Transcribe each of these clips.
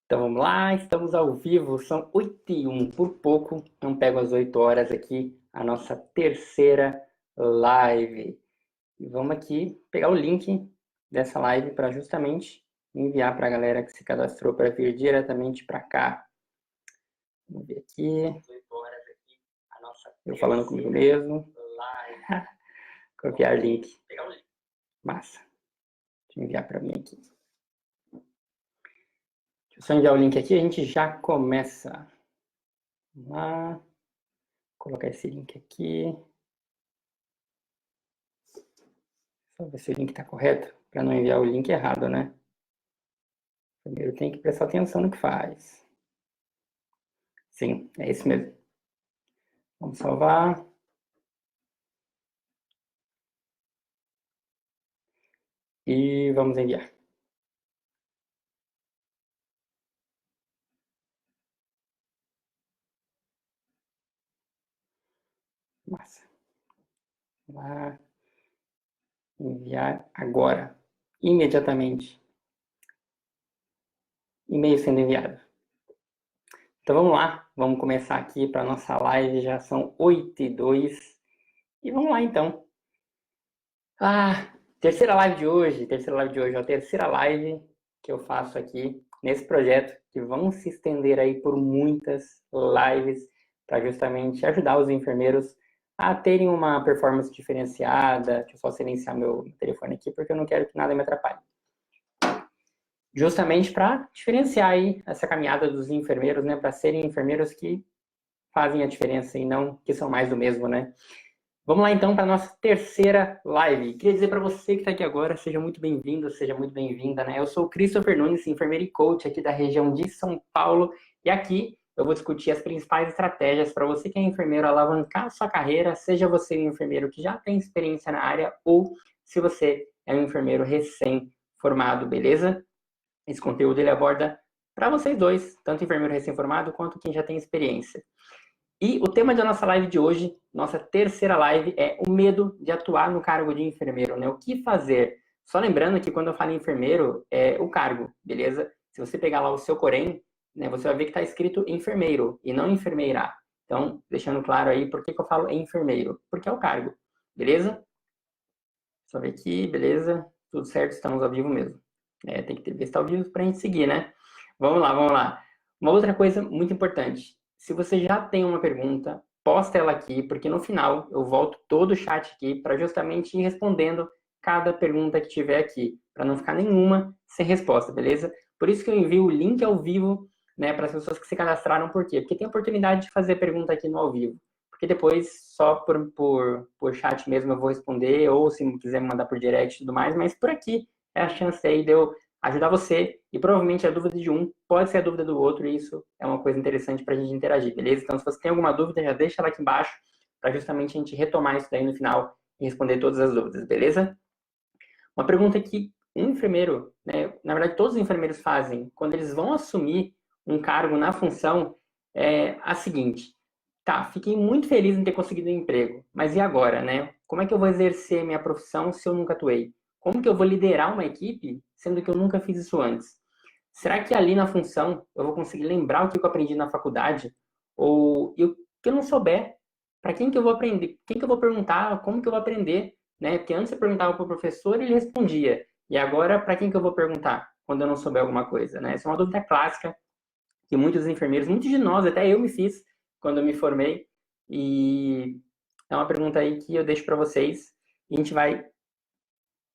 Então vamos lá, estamos ao vivo, são 8h01, por pouco não pego as 8 horas aqui, a nossa terceira live. E vamos aqui pegar o link dessa live para justamente enviar para a galera que se cadastrou para vir diretamente para cá. Vamos ver aqui. 8 horas aqui, a nossa eu falando comigo mesmo. Copiar link. Pegar o link. Massa. Deixa eu enviar para mim aqui. Deixa eu só enviar o link aqui, a gente já começa. Vamos lá. Vou colocar esse link aqui. Só ver se o link está correto, para não enviar o link errado, né? Primeiro tem que prestar atenção no que faz. Sim, é isso mesmo. Vamos salvar. E vamos enviar. Massa. Vamos lá. Enviar agora. Imediatamente. E-mail sendo enviado. Então vamos lá. Vamos começar aqui para a nossa live. Já são 8h02. E vamos lá então. Terceira live de hoje, a terceira live que eu faço aqui nesse projeto, que vão se estender aí por muitas lives para justamente ajudar os enfermeiros a terem uma performance diferenciada. Deixa eu só silenciar meu telefone aqui, porque eu não quero que nada me atrapalhe. Justamente para diferenciar aí essa caminhada dos enfermeiros, né, para serem enfermeiros que fazem a diferença e não que são mais do mesmo, né? Vamos lá então para a nossa terceira live. Queria dizer para você que está aqui agora, seja muito bem-vindo, seja muito bem-vinda, né? Eu sou o Christopher Nunes, enfermeiro e coach aqui da região de São Paulo, e aqui eu vou discutir as principais estratégias para você que é enfermeiro alavancar a sua carreira, seja você um enfermeiro que já tem experiência na área ou se você é um enfermeiro recém-formado, beleza? Esse conteúdo ele aborda para vocês dois, tanto enfermeiro recém-formado quanto quem já tem experiência. E o tema da nossa live de hoje, nossa terceira live, é o medo de atuar no cargo de enfermeiro, né? O que fazer? Só lembrando que quando eu falo enfermeiro, é o cargo, beleza? Se você pegar lá o seu Corém, né, você vai ver que está escrito enfermeiro e não enfermeira. Então, deixando claro aí por que eu falo enfermeiro. Porque é o cargo, beleza? Só ver aqui, beleza? Tudo certo, estamos ao vivo mesmo. Tem que ver se está ao vivo para a gente seguir, né? Vamos lá, vamos lá. Uma outra coisa muito importante. Se você já tem uma pergunta, posta ela aqui, porque no final eu volto todo o chat aqui para justamente ir respondendo cada pergunta que tiver aqui, para não ficar nenhuma sem resposta, beleza? Por isso que eu envio o link ao vivo, né, para as pessoas que se cadastraram. Por quê? Porque tem a oportunidade de fazer pergunta aqui no ao vivo. Porque depois, só por chat mesmo, eu vou responder, ou se quiser me mandar por direct e tudo mais, mas por aqui é a chance aí de eu ajudar você, e provavelmente a dúvida de um pode ser a dúvida do outro, e isso é uma coisa interessante para a gente interagir, beleza? Então, se você tem alguma dúvida, já deixa ela aqui embaixo, para justamente a gente retomar isso daí no final e responder todas as dúvidas, beleza? Uma pergunta que um enfermeiro, né, na verdade todos os enfermeiros fazem, quando eles vão assumir um cargo na função, é a seguinte: tá, fiquei muito feliz em ter conseguido um emprego, mas e agora, né? Como é que eu vou exercer minha profissão se eu nunca atuei? Como que eu vou liderar uma equipe, sendo que eu nunca fiz isso antes? Será que ali na função eu vou conseguir lembrar o que eu aprendi na faculdade? Ou o que eu não souber, para quem que eu vou aprender? Quem que eu vou perguntar? Como que eu vou aprender? Né? Porque antes eu perguntava para o professor e ele respondia. E agora, para quem que eu vou perguntar quando eu não souber alguma coisa? Né? Essa é uma dúvida clássica que muitos enfermeiros, muitos de nós, até eu me fiz quando eu me formei. E é uma pergunta aí que eu deixo para vocês. E a gente vai,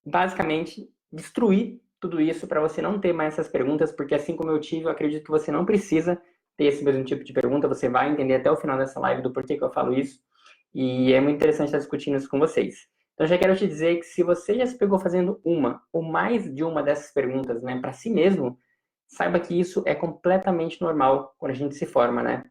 basicamente, destruir tudo isso para você não ter mais essas perguntas, porque assim como eu tive, eu acredito que você não precisa ter esse mesmo tipo de pergunta. Você vai entender até o final dessa live do porquê que eu falo isso. E é muito interessante estar discutindo isso com vocês. Então, já quero te dizer que se você já se pegou fazendo uma ou mais de uma dessas perguntas, né, para si mesmo, saiba que isso é completamente normal quando a gente se forma, né?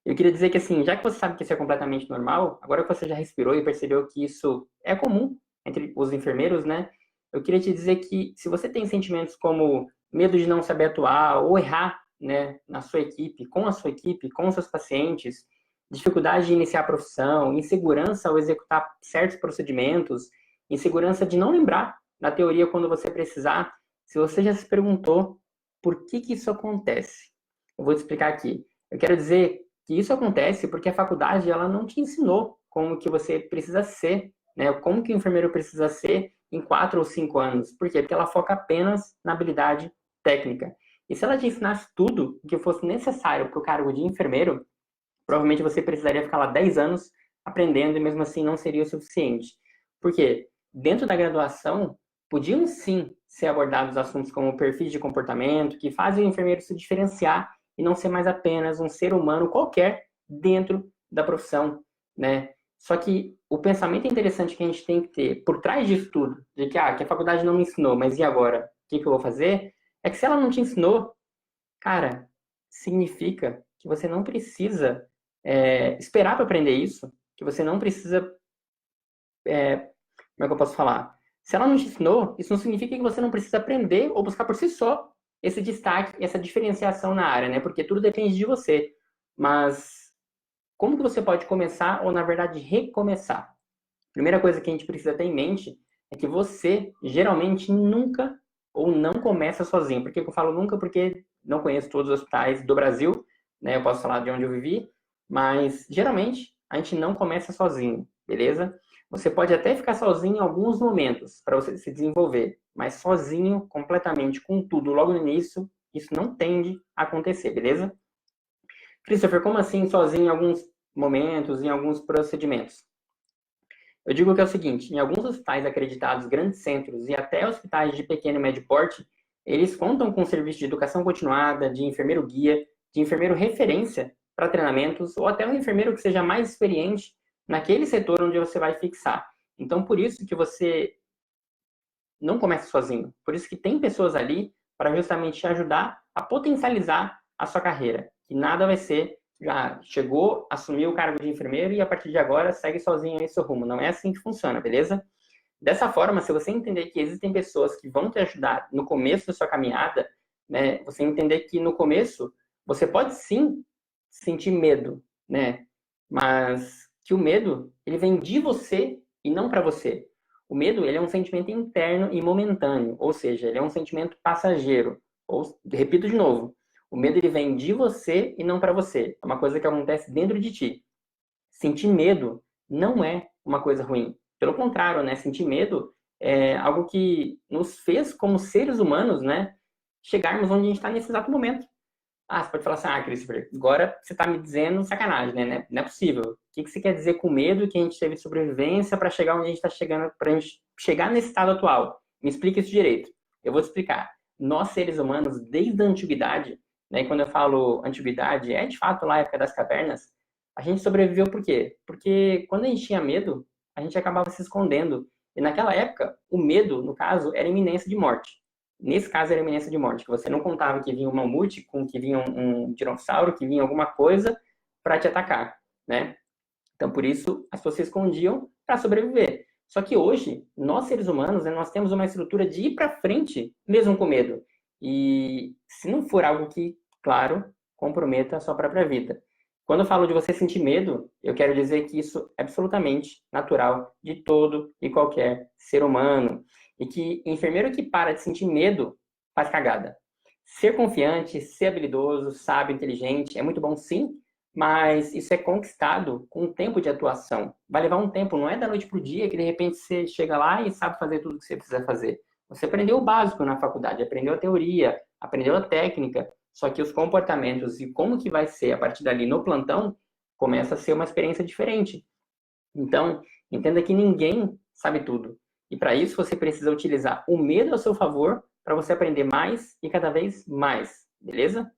Eu queria dizer que, assim, já que você sabe que isso é completamente normal, agora que você já respirou e percebeu que isso é comum entre os enfermeiros, né? Eu queria te dizer que se você tem sentimentos como medo de não saber atuar ou errar, né, na sua equipe, com a sua equipe, com os seus pacientes, dificuldade de iniciar a profissão, insegurança ao executar certos procedimentos, insegurança de não lembrar da teoria quando você precisar, se você já se perguntou por que isso acontece? Eu vou te explicar aqui. Eu quero dizer que isso acontece porque a faculdade ela não te ensinou como que você precisa ser, né? Como que o enfermeiro precisa ser em 4 ou 5 anos. Por quê? Porque ela foca apenas na habilidade técnica. E se ela te ensinasse tudo o que fosse necessário para o cargo de enfermeiro, provavelmente você precisaria ficar lá 10 anos aprendendo e mesmo assim não seria o suficiente. Por quê? Dentro da graduação, podiam sim ser abordados assuntos como perfis de comportamento, que fazem o enfermeiro se diferenciar e não ser mais apenas um ser humano qualquer dentro da profissão, né? Só que o pensamento interessante que a gente tem que ter por trás disso tudo, de que, que a faculdade não me ensinou, mas e agora? O que eu vou fazer? É que se ela não te ensinou, cara, significa que você não precisa esperar para aprender isso, que você não precisa, como é que eu posso falar? Se ela não te ensinou, isso não significa que você não precisa aprender ou buscar por si só esse destaque, essa diferenciação na área, né? Porque tudo depende de você. Mas como que você pode começar ou, na verdade, recomeçar? Primeira coisa que a gente precisa ter em mente é que você geralmente nunca ou não começa sozinho. Por que eu falo nunca? Porque não conheço todos os hospitais do Brasil, né? Eu posso falar de onde eu vivi, mas geralmente a gente não começa sozinho, beleza? Você pode até ficar sozinho em alguns momentos para você se desenvolver, mas sozinho, completamente, com tudo, logo no início, isso não tende a acontecer, beleza? Christopher, como assim sozinho em alguns momentos, em alguns procedimentos? Eu digo que é o seguinte, em alguns hospitais acreditados, grandes centros e até hospitais de pequeno e médio porte, eles contam com serviço de educação continuada, de enfermeiro guia, de enfermeiro referência para treinamentos, ou até um enfermeiro que seja mais experiente naquele setor onde você vai fixar. Então, por isso que você não começa sozinho. Por isso que tem pessoas ali para justamente te ajudar a potencializar a sua carreira. Que nada vai ser, já chegou, assumiu o cargo de enfermeiro e a partir de agora segue sozinho aí seu rumo. Não é assim que funciona, beleza? Dessa forma, se você entender que existem pessoas que vão te ajudar no começo da sua caminhada, né, você entender que no começo você pode sim sentir medo, né? Mas que o medo, ele vem de você e não para você. O medo, ele é um sentimento interno e momentâneo, ou seja, ele é um sentimento passageiro. Ou, repito de novo, o medo ele vem de você e não para você. É uma coisa que acontece dentro de ti. Sentir medo não é uma coisa ruim. Pelo contrário, né? Sentir medo é algo que nos fez, como seres humanos, né, chegarmos onde a gente está nesse exato momento. Você pode falar assim, Christopher, agora você está me dizendo sacanagem, né? Não é possível. O que você quer dizer com medo que a gente teve sobrevivência para chegar onde a gente está chegando, para a gente chegar nesse estado atual? Me explica isso direito. Eu vou te explicar. Nós, seres humanos, desde a antiguidade, né, e quando eu falo antiguidade, é de fato lá a época das cavernas, a gente sobreviveu por quê? Porque quando a gente tinha medo, a gente acabava se escondendo. E naquela época, o medo, no caso, era iminência de morte. Nesse caso, era iminência de morte, que você não contava que vinha um mamute, com que vinha um dinossauro, que vinha alguma coisa para te atacar, né? Então, por isso, as pessoas se escondiam para sobreviver. Só que hoje, nós seres humanos, né, nós temos uma estrutura de ir para frente, mesmo com medo. E se não for algo que, claro, comprometa a sua própria vida. Quando eu falo de você sentir medo, eu quero dizer que isso é absolutamente natural de todo e qualquer ser humano. E que enfermeiro que para de sentir medo faz cagada. Ser confiante, ser habilidoso, sábio, inteligente é muito bom sim, mas isso é conquistado com um tempo de atuação. Vai levar um tempo, não é da noite para o dia que de repente você chega lá e sabe fazer tudo o que você precisa fazer. Você aprendeu o básico na faculdade, aprendeu a teoria, aprendeu a técnica, só que os comportamentos e como que vai ser a partir dali no plantão começa a ser uma experiência diferente. Então, entenda que ninguém sabe tudo. E para isso você precisa utilizar o medo a seu favor para você aprender mais e cada vez mais, beleza?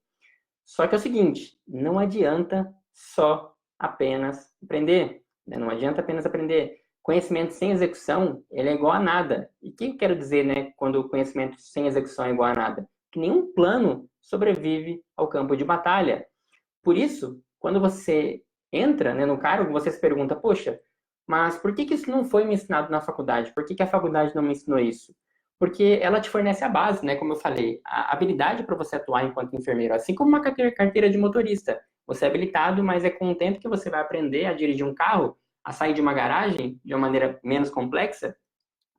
Só que é o seguinte, não adianta só apenas aprender, né? Não adianta apenas aprender. Conhecimento sem execução, ele é igual a nada. E o que eu quero dizer, né, quando o conhecimento sem execução é igual a nada? Que nenhum plano sobrevive ao campo de batalha. Por isso, quando você entra, né, no cargo, você se pergunta, poxa, mas por que isso não foi me ensinado na faculdade? Por que a faculdade não me ensinou isso? Porque ela te fornece a base, né? Como eu falei, a habilidade para você atuar enquanto enfermeiro, assim como uma carteira de motorista. Você é habilitado, mas é com o tempo que você vai aprender a dirigir um carro, a sair de uma garagem de uma maneira menos complexa.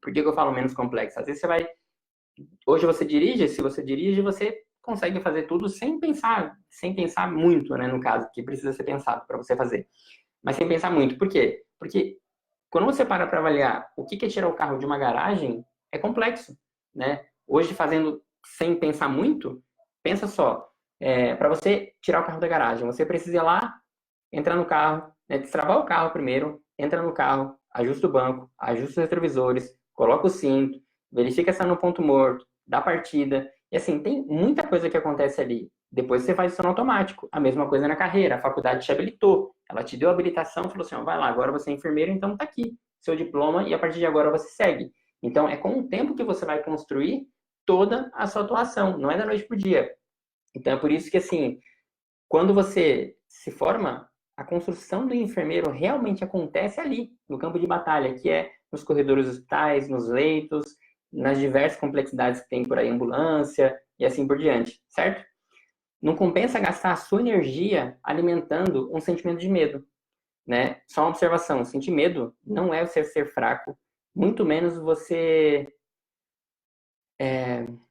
Por que eu falo menos complexa? Às vezes você vai... Hoje você dirige, se você dirige, você consegue fazer tudo sem pensar muito, né, no caso, que precisa ser pensado para você fazer. Mas sem pensar muito. Por quê? Porque quando você para avaliar o que é tirar o carro de uma garagem, é complexo, né? Hoje, fazendo sem pensar muito, pensa só, para você tirar o carro da garagem, você precisa ir lá, entrar no carro, né, destravar o carro primeiro, entra no carro, ajusta o banco, ajusta os retrovisores, coloca o cinto, verifica se está no ponto morto, dá partida. E assim, tem muita coisa que acontece ali. Depois você faz isso no automático. A mesma coisa na carreira. A faculdade te habilitou. Ela te deu a habilitação, falou assim, ó, vai lá, agora você é enfermeiro, então tá aqui, seu diploma, e a partir de agora você segue. Então, é com o tempo que você vai construir toda a sua atuação, não é da noite pro dia. Então, é por isso que, assim, quando você se forma, a construção do enfermeiro realmente acontece ali, no campo de batalha, que é nos corredores dos hospitais, nos leitos, nas diversas complexidades que tem por aí, ambulância e assim por diante, certo? Não compensa gastar a sua energia alimentando um sentimento de medo, né? Só uma observação, sentir medo não é você ser fraco, muito menos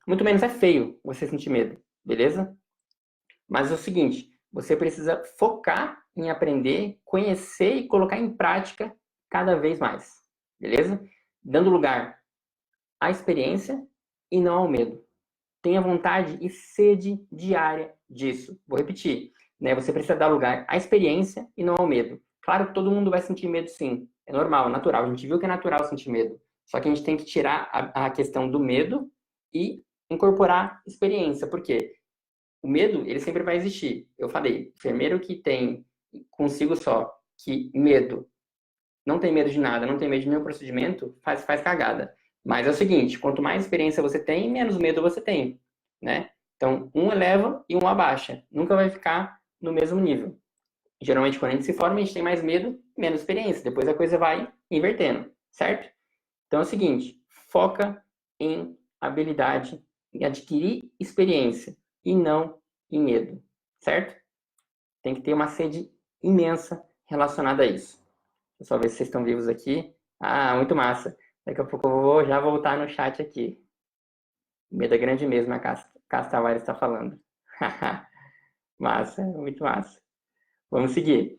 muito menos é feio você sentir medo, beleza? Mas é o seguinte, você precisa focar em aprender, conhecer e colocar em prática cada vez mais, beleza? Dando lugar à experiência e não ao medo. Tenha vontade e sede diária disso. Vou repetir, né? Você precisa dar lugar à experiência e não ao medo. Claro que todo mundo vai sentir medo, sim. É normal, natural. A gente viu que é natural sentir medo. Só que a gente tem que tirar a questão do medo e incorporar experiência. Por quê? O medo, ele sempre vai existir. Eu falei, enfermeiro que tem consigo só que medo, não tem medo de nada, não tem medo de nenhum procedimento, faz cagada. Mas é o seguinte, quanto mais experiência você tem, menos medo você tem, né? Então, um eleva e um abaixa. Nunca vai ficar no mesmo nível. Geralmente, quando a gente se forma, a gente tem mais medo, menos experiência. Depois a coisa vai invertendo, certo? Então é o seguinte, foca em habilidade, em adquirir experiência e não em medo, certo? Tem que ter uma sede imensa relacionada a isso. Deixa eu só ver se vocês estão vivos aqui. Ah, muito massa. Daqui a pouco eu vou já voltar no chat aqui. Medo é grande mesmo, a Cássia Tavares está falando. Massa, muito massa. Vamos seguir.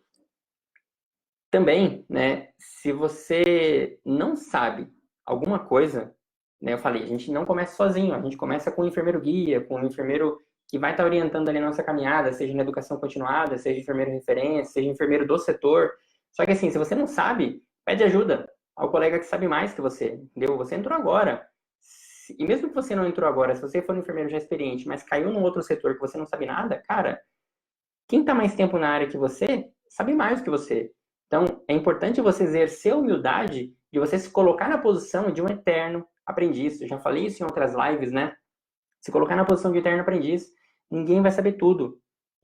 Também, né, se você não sabe alguma coisa, né, eu falei, a gente não começa sozinho, a gente começa com o enfermeiro guia, com o enfermeiro que vai estar orientando ali a nossa caminhada, seja na educação continuada, seja enfermeiro referência, seja enfermeiro do setor. Só que assim, se você não sabe, pede ajuda ao colega que sabe mais que você, entendeu? Você entrou agora. E mesmo que você não entrou agora, se você for um enfermeiro já experiente, mas caiu num outro setor que você não sabe nada, cara, quem está mais tempo na área que você, sabe mais do que você. Então, é importante você exercer a humildade de você se colocar na posição de um eterno aprendiz. Eu já falei isso em outras lives, né? Se colocar na posição de eterno aprendiz, ninguém vai saber tudo.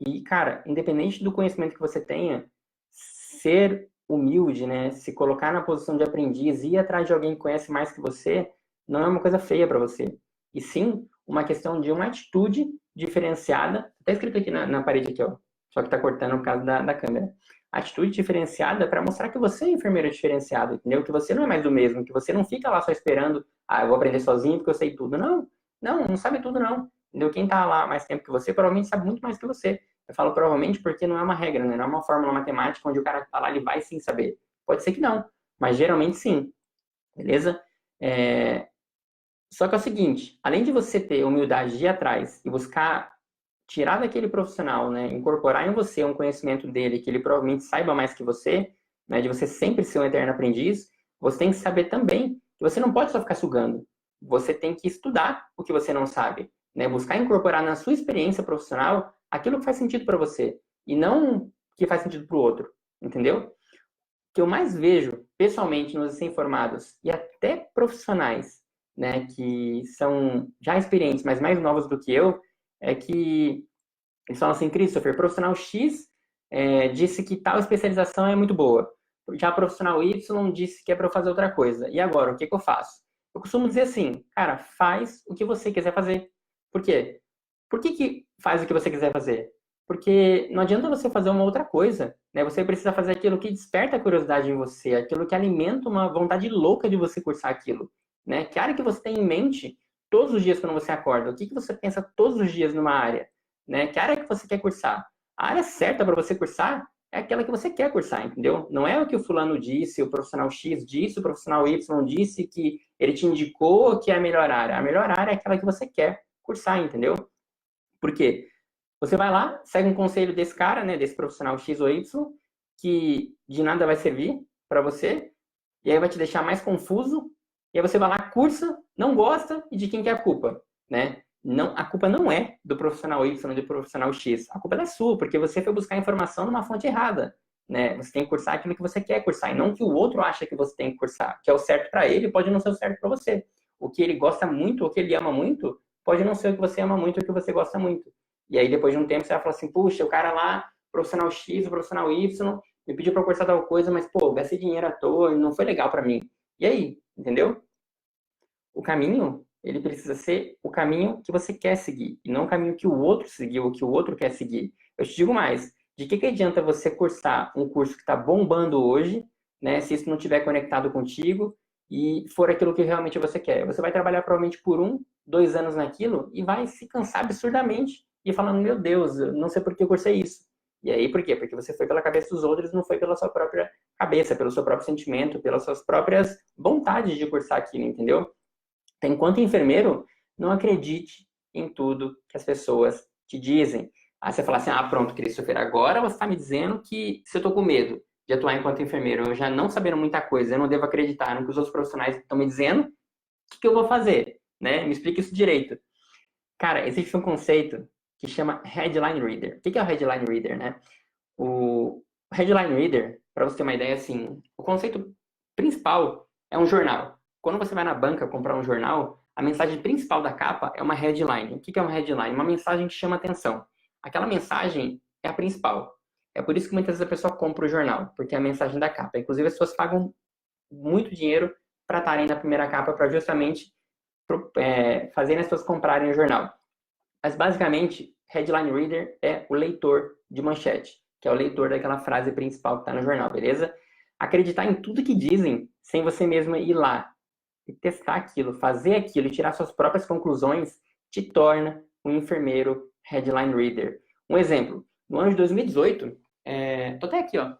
E, cara, independente do conhecimento que você tenha, ser humilde, né? Se colocar na posição de aprendiz e ir atrás de alguém que conhece mais que você, não é uma coisa feia para você. E sim, uma questão de uma atitude diferenciada. Está escrito aqui na parede, aqui, ó. Só que está cortando por causa da câmera. Atitude diferenciada para mostrar que você é enfermeiro diferenciado, entendeu? Que você não é mais do mesmo, que você não fica lá só esperando, eu vou aprender sozinho porque eu sei tudo. Não sabe tudo não. Entendeu? Quem está lá mais tempo que você provavelmente sabe muito mais que você. Eu falo provavelmente porque não é uma regra, né? Não é uma fórmula matemática onde o cara que está lá ele vai sim saber. Pode ser que não, mas geralmente sim. Beleza? Só que é o seguinte, além de você ter humildade de ir atrás e buscar tirar daquele profissional, né, incorporar em você um conhecimento dele que ele provavelmente saiba mais que você, né, de você sempre ser um eterno aprendiz, você tem que saber também que você não pode só ficar sugando. Você tem que estudar o que você não sabe, né, buscar incorporar na sua experiência profissional aquilo que faz sentido para você e não o que faz sentido para o outro, entendeu? O que eu mais vejo pessoalmente nos recém-formados e até profissionais, né, que são já experientes, mas mais novos do que eu, é que eles falam assim, Christopher, profissional X disse que tal especialização é muito boa. Já profissional Y disse que é para eu fazer outra coisa. E agora, o que eu faço? Eu costumo dizer assim, cara, faz o que você quiser fazer. Por quê? Por que faz o que você quiser fazer? Porque não adianta você fazer uma outra coisa, né? Você precisa fazer aquilo que desperta a curiosidade em você, aquilo que alimenta uma vontade louca de você cursar aquilo, né? Que área que você tem em mente todos os dias quando você acorda? O que você pensa todos os dias numa área? Né? Que área que você quer cursar? A área certa para você cursar é aquela que você quer cursar, entendeu? Não é o que o fulano disse, o profissional X disse, o profissional Y disse, que ele te indicou que é a melhor área. A melhor área é aquela que você quer cursar, entendeu? Por quê? Você vai lá, segue um conselho desse cara, né, desse profissional X ou Y, que de nada vai servir para você, e aí vai te deixar mais confuso, e aí você vai lá, cursa, não gosta, e de quem que é a culpa, né? Não, a culpa não é do profissional Y, do profissional X, a culpa é sua, porque você foi buscar informação numa fonte errada, né? Você tem que cursar aquilo que você quer cursar, e não que o outro acha que você tem que cursar, que é o certo para ele, pode não ser o certo para você. O que ele gosta muito, o que ele ama muito, pode não ser o que você ama muito, o que você gosta muito. E aí, depois de um tempo, você vai falar assim, puxa, o cara lá, profissional X, o profissional Y, me pediu para cursar tal coisa, mas, pô, gastei dinheiro à toa e não foi legal para mim. E aí, entendeu? O caminho, ele precisa ser o caminho que você quer seguir, e não o caminho que o outro seguiu, ou que o outro quer seguir. Eu te digo mais, de que adianta você cursar um curso que está bombando hoje, né, se isso não estiver conectado contigo e for aquilo que realmente você quer? Você vai trabalhar provavelmente por 1, 2 anos naquilo e vai se cansar absurdamente e falando, meu Deus, eu não sei por que eu cursei isso. E aí, por quê? Porque você foi pela cabeça dos outros, não foi pela sua própria cabeça, pelo seu próprio sentimento, pelas suas próprias vontades de cursar aquilo, entendeu? Então, enquanto enfermeiro, não acredite em tudo que as pessoas te dizem. Aí você fala assim, ah, pronto, Christopher, agora você está me dizendo que se eu estou com medo de atuar enquanto enfermeiro, eu já não sabendo muita coisa, eu não devo acreditar no que os outros profissionais estão me dizendo, o que eu vou fazer? Né? Me explica isso direito. Cara, existe um conceito que chama Headline Reader. O que é o Headline Reader, né? O Headline Reader, para você ter uma ideia, assim, o conceito principal é um jornal. Quando você vai na banca comprar um jornal, a mensagem principal da capa é uma headline. O que é uma headline? Uma mensagem que chama atenção. Aquela mensagem é a principal. É por isso que muitas vezes a pessoa compra o jornal, porque é a mensagem da capa. Inclusive, as pessoas pagam muito dinheiro para estarem na primeira capa, para justamente fazerem as pessoas comprarem o jornal. Mas, basicamente, Headline Reader é o leitor de manchete, que é o leitor daquela frase principal que está no jornal, beleza? Acreditar em tudo que dizem, sem você mesmo ir lá e testar aquilo, fazer aquilo e tirar suas próprias conclusões, te torna um enfermeiro Headline Reader. Um exemplo, no ano de 2018, tô até aqui, ó.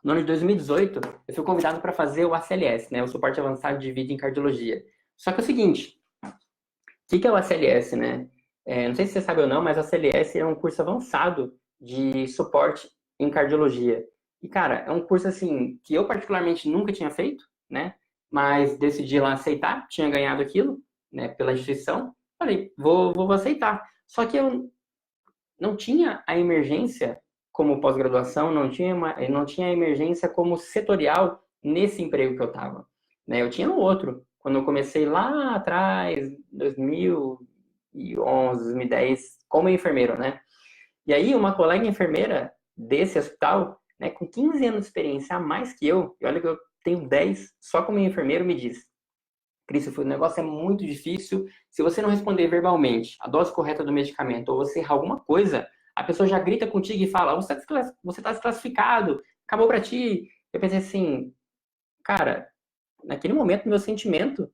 No ano de 2018, eu fui convidado para fazer o ACLS, né, o Suporte Avançado de Vida em Cardiologia. Só que é o seguinte, o que é o ACLS, né? Não sei se você sabe ou não, mas o ACLS é um curso avançado de suporte em cardiologia. E, cara, é um curso, assim, que eu particularmente nunca tinha feito, né? Mas decidi lá aceitar, tinha ganhado aquilo, né, pela instituição. Falei, vou aceitar. Só que eu não tinha a emergência como pós-graduação, não tinha a emergência como setorial nesse emprego que eu estava. Né? Eu tinha no outro. Quando eu comecei lá atrás, 2011, 2010, como enfermeiro, né? E aí, uma colega enfermeira desse hospital, né, com 15 anos de experiência a mais que eu, e olha que eu tenho 10, só como enfermeiro, me diz: Christopher, o negócio é muito difícil. Se você não responder verbalmente a dose correta do medicamento ou você errar alguma coisa, a pessoa já grita contigo e fala: você está desclassificado, acabou pra ti. Eu pensei assim, cara, naquele momento, meu sentimento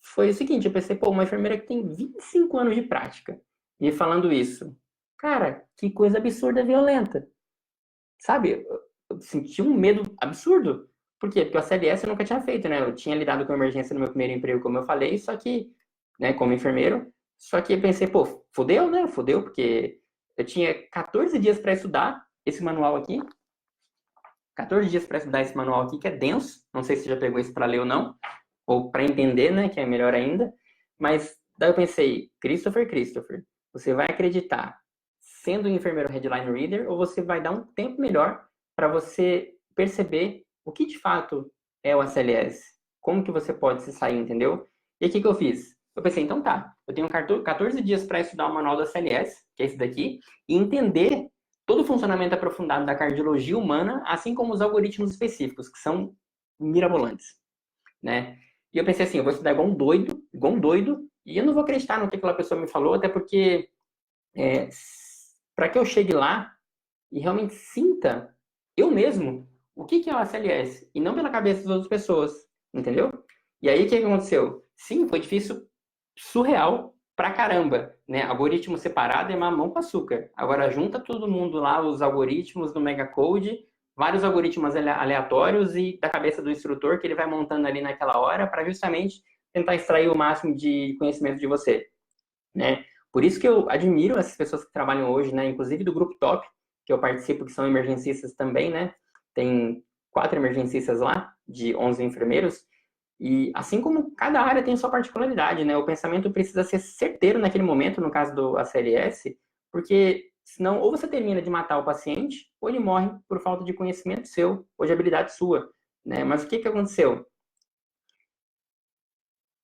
foi o seguinte: eu pensei, pô, uma enfermeira que tem 25 anos de prática me falando isso. Cara, que coisa absurda, violenta. Sabe? Eu senti um medo absurdo. Por quê? Porque o ACLS eu nunca tinha feito, né? Eu tinha lidado com emergência no meu primeiro emprego, como eu falei, só que, né, como enfermeiro, só que eu pensei, pô, fodeu, né? Fodeu, porque eu tinha 14 dias para estudar esse manual aqui. 14 dias para estudar esse manual aqui, que é denso. Não sei se você já pegou isso para ler ou não, ou para entender, né, que é melhor ainda. Mas daí eu pensei, Christopher, você vai acreditar sendo um enfermeiro Headline Reader ou você vai dar um tempo melhor para você perceber o que de fato é o ACLS? Como que você pode se sair, entendeu? E aí, o que eu fiz? Eu pensei, então tá, eu tenho 14 dias para estudar o manual do ACLS, que é esse daqui, e entender todo o funcionamento aprofundado da cardiologia humana, assim como os algoritmos específicos, que são mirabolantes, né? E eu pensei assim, eu vou estudar igual um doido, e eu não vou acreditar no que aquela pessoa me falou, até porque para que eu chegue lá e realmente sinta eu mesmo o que é o ACLS, e não pela cabeça das outras pessoas, entendeu? E aí, o que aconteceu? Sim, foi difícil surreal pra caramba, né? Algoritmo separado é mamão com açúcar. Agora junta todo mundo lá, os algoritmos do Megacode, vários algoritmos aleatórios e da cabeça do instrutor que ele vai montando ali naquela hora para justamente tentar extrair o máximo de conhecimento de você, né? Por isso que eu admiro essas pessoas que trabalham hoje, né? Inclusive do Grupo Top, que eu participo, que são emergencistas também, né? Tem 4 emergencistas lá, de 11 enfermeiros, e assim como cada área tem sua particularidade, né? O pensamento precisa ser certeiro naquele momento, no caso do ACLS, porque senão ou você termina de matar o paciente, ou ele morre por falta de conhecimento seu, ou de habilidade sua, né? Mas o que aconteceu?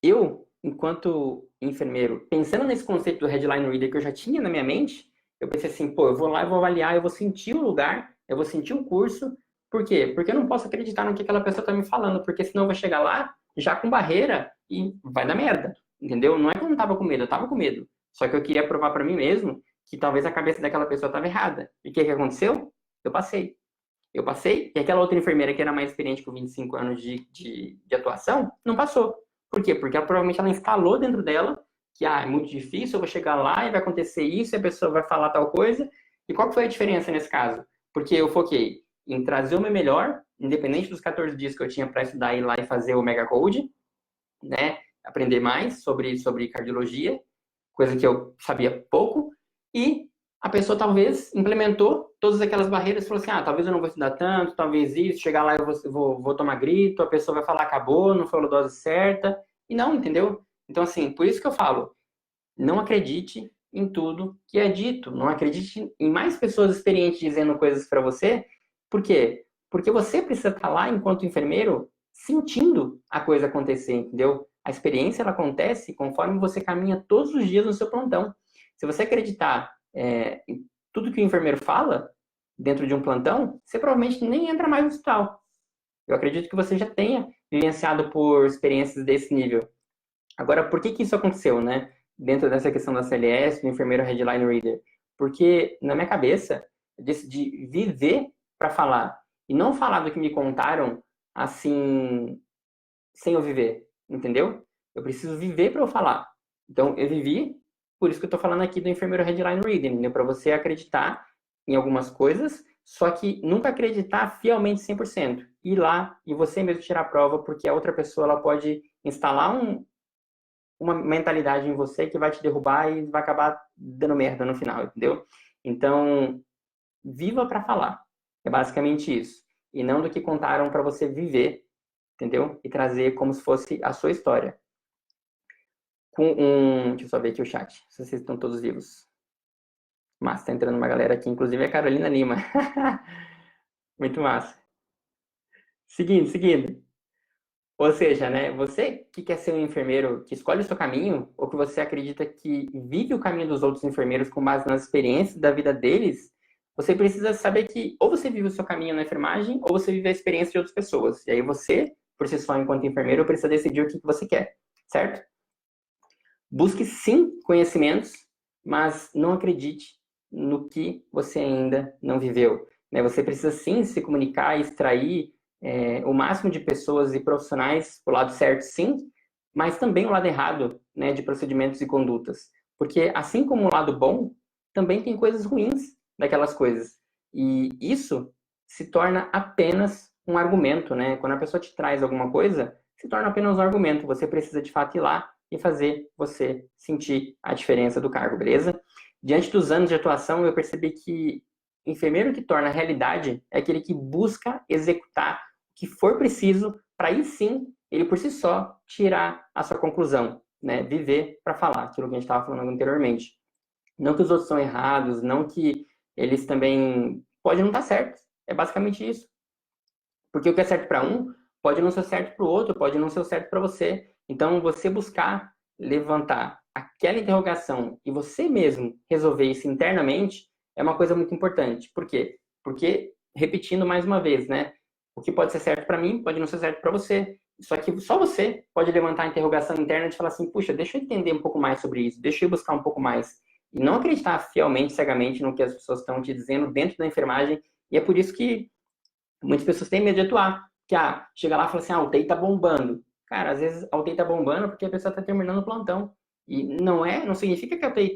Eu, enquanto enfermeiro, pensando nesse conceito do Headline Reader que eu já tinha na minha mente, eu pensei assim, pô, eu vou lá, eu vou avaliar, eu vou sentir o lugar, eu vou sentir o curso. Por quê? Porque eu não posso acreditar no que aquela pessoa está me falando, porque senão eu vou chegar lá já com barreira e vai dar merda, entendeu? Não é que eu não estava com medo, eu estava com medo. Só que eu queria provar para mim mesmo que talvez a cabeça daquela pessoa estava errada. E o que aconteceu? Eu passei. Eu passei, e aquela outra enfermeira que era mais experiente com 25 anos de atuação, não passou. Por quê? Porque ela, provavelmente ela instalou dentro dela que é muito difícil, eu vou chegar lá e vai acontecer isso, e a pessoa vai falar tal coisa. E qual que foi a diferença nesse caso? Porque eu foquei em trazer o meu melhor, independente dos 14 dias que eu tinha para estudar, ir lá e fazer o Mega Code, né? Aprender mais sobre cardiologia, coisa que eu sabia pouco, e a pessoa talvez implementou todas aquelas barreiras e falou assim, talvez eu não vou estudar tanto, talvez isso, chegar lá eu vou tomar grito, a pessoa vai falar acabou, não foi a dose certa, e não, entendeu? Então, assim, por isso que eu falo, não acredite em tudo que é dito, não acredite em mais pessoas experientes dizendo coisas para você, por quê? Porque você precisa estar lá, enquanto enfermeiro, sentindo a coisa acontecer, entendeu? A experiência, ela acontece conforme você caminha todos os dias no seu plantão. Se você acreditar em tudo que o enfermeiro fala dentro de um plantão, você provavelmente nem entra mais no hospital. Eu acredito que você já tenha vivenciado por experiências desse nível. Agora, por que isso aconteceu, né? Dentro dessa questão da CLS, do enfermeiro Headline Reader. Porque, na minha cabeça, eu decidi viver para falar. E não falar do que me contaram, assim, sem eu viver. Entendeu? Eu preciso viver para eu falar. Então, eu vivi, por isso que eu estou falando aqui do enfermeiro Headline Reader, entendeu? Para você acreditar em algumas coisas, só que nunca acreditar fielmente 100%. Ir lá e você mesmo tirar a prova, porque a outra pessoa ela pode instalar uma mentalidade em você que vai te derrubar e vai acabar dando merda no final, entendeu? Então, viva para falar. É basicamente isso. E não do que contaram para você viver, entendeu? E trazer como se fosse a sua história. Deixa eu só ver aqui o chat, se vocês estão todos vivos. Massa, tá entrando uma galera aqui, inclusive a Carolina Lima. Muito massa. Seguindo. Ou seja, né, você que quer ser um enfermeiro que escolhe o seu caminho, ou que você acredita que vive o caminho dos outros enfermeiros com base nas experiências da vida deles, você precisa saber que ou você vive o seu caminho na enfermagem, ou você vive a experiência de outras pessoas. E aí você, por si só, enquanto enfermeiro, precisa decidir o que você quer, certo? Busque sim conhecimentos, mas não acredite no que você ainda não viveu. Né? Você precisa sim se comunicar e extrair o máximo de pessoas e profissionais para o lado certo, sim, mas também o lado errado, né, de procedimentos e condutas. Porque assim como o lado bom, também tem coisas ruins daquelas coisas. E isso se torna apenas um argumento, né? Quando a pessoa te traz alguma coisa, se torna apenas um argumento. Você precisa de fato ir lá e fazer você sentir a diferença do cargo, beleza? Diante dos anos de atuação, eu percebi que enfermeiro que torna realidade é aquele que busca executar o que for preciso para aí sim ele por si só tirar a sua conclusão, né? Viver para falar, aquilo que a gente estava falando anteriormente. Não que os outros são errados, não que eles também podem não estar certos. É basicamente isso. Porque o que é certo para um pode não ser certo para o outro, pode não ser certo para você. Então, você buscar levantar aquela interrogação e você mesmo resolver isso internamente é uma coisa muito importante. Por quê? Porque, repetindo mais uma vez, né? O que pode ser certo para mim pode não ser certo para você. Só que só você pode levantar a interrogação interna de falar assim, puxa, deixa eu entender um pouco mais sobre isso, deixa eu buscar um pouco mais. E não acreditar fielmente, cegamente no que as pessoas estão te dizendo dentro da enfermagem. E é por isso que muitas pessoas têm medo de atuar. Que, chega lá e fala assim, a UTI tá bombando. Cara, às vezes a UTI tá bombando porque a pessoa tá terminando o plantão. E não significa que a UTI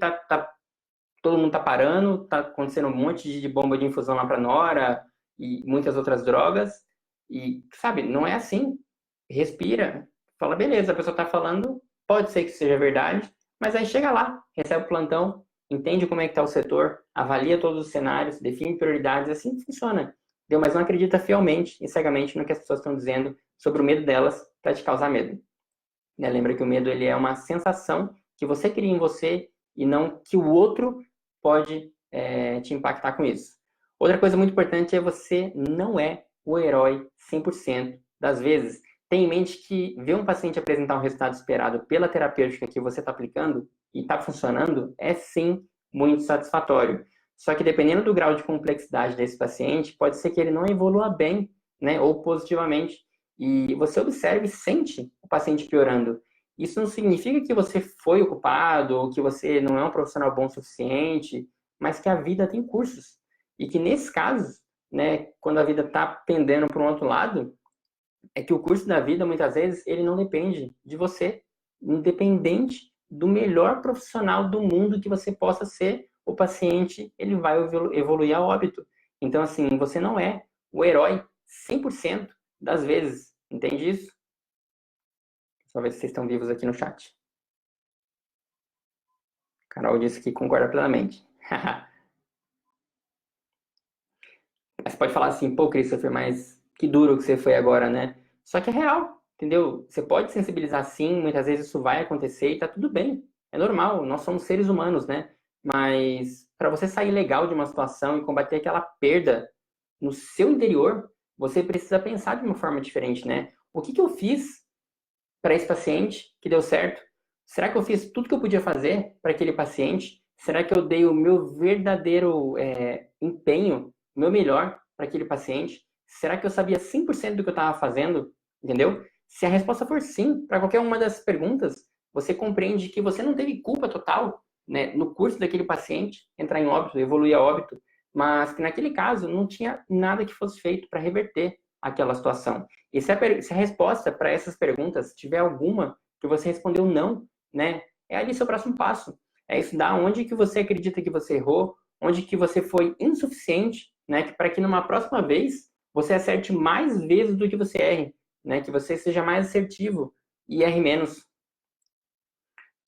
todo mundo tá parando, tá acontecendo um monte de bomba de infusão lá para Nora e muitas outras drogas. E, sabe, não é assim. Respira, fala, beleza, a pessoa tá falando, pode ser que seja verdade, mas aí chega lá, recebe o plantão, entende como é que tá o setor, avalia todos os cenários, define prioridades, assim funciona. Entendeu? Mas não acredita fielmente e cegamente no que as pessoas estão dizendo sobre o medo delas para te causar medo. Né? Lembra que o medo ele é uma sensação que você cria em você e não que o outro pode te impactar com isso. Outra coisa muito importante é você não é o herói 100% das vezes. Tenha em mente que ver um paciente apresentar um resultado esperado pela terapêutica que você está aplicando e está funcionando é sim muito satisfatório. Só que dependendo do grau de complexidade desse paciente, pode ser que ele não evolua bem, né, ou positivamente. E você observa e sente o paciente piorando. Isso não significa que você foi o culpado ou que você não é um profissional bom o suficiente, mas que a vida tem cursos. E que nesses casos, né, quando a vida está pendendo para um outro lado, é que o curso da vida, muitas vezes, ele não depende de você. Independente do melhor profissional do mundo que você possa ser, o paciente ele vai evoluir a óbito. Então, assim, você não é o herói 100% das vezes. Entende isso? Só ver se vocês estão vivos aqui no chat. Carol disse que concorda plenamente. Mas pode falar assim, pô, Christopher, mas que duro que você foi agora, né? Só que é real, entendeu? Você pode sensibilizar sim, muitas vezes isso vai acontecer e tá tudo bem. É normal, nós somos seres humanos, né? Mas para você sair legal de uma situação e combater aquela perda no seu interior, você precisa pensar de uma forma diferente, né? O que eu fiz para esse paciente que deu certo? Será que eu fiz tudo que eu podia fazer para aquele paciente? Será que eu dei o meu verdadeiro empenho, o meu melhor para aquele paciente? Será que eu sabia 100% do que eu estava fazendo? Entendeu? Se a resposta for sim, para qualquer uma dessas perguntas, você compreende que você não teve culpa total, né, no curso daquele paciente entrar em óbito, evoluir a óbito, mas que naquele caso não tinha nada que fosse feito para reverter aquela situação. E se a resposta para essas perguntas tiver alguma que você respondeu não, né, é ali seu próximo passo. É estudar onde que você acredita que você errou, onde que você foi insuficiente, né, para que numa próxima vez você acerte mais vezes do que você erre, né, que você seja mais assertivo e erre menos.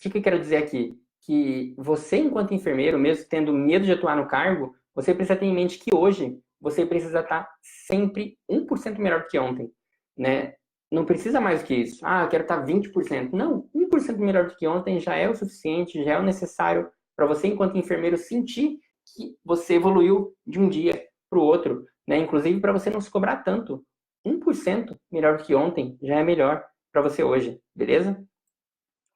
O que eu quero dizer aqui? Que você, enquanto enfermeiro, mesmo tendo medo de atuar no cargo, você precisa ter em mente que hoje você precisa estar sempre 1% melhor do que ontem, né? Não precisa mais do que isso. Ah, eu quero estar 20%. Não, 1% melhor do que ontem já é o suficiente, já é o necessário para você, enquanto enfermeiro, sentir que você evoluiu de um dia para o outro, né? Inclusive para você não se cobrar tanto. 1% melhor do que ontem já é melhor para você hoje, beleza?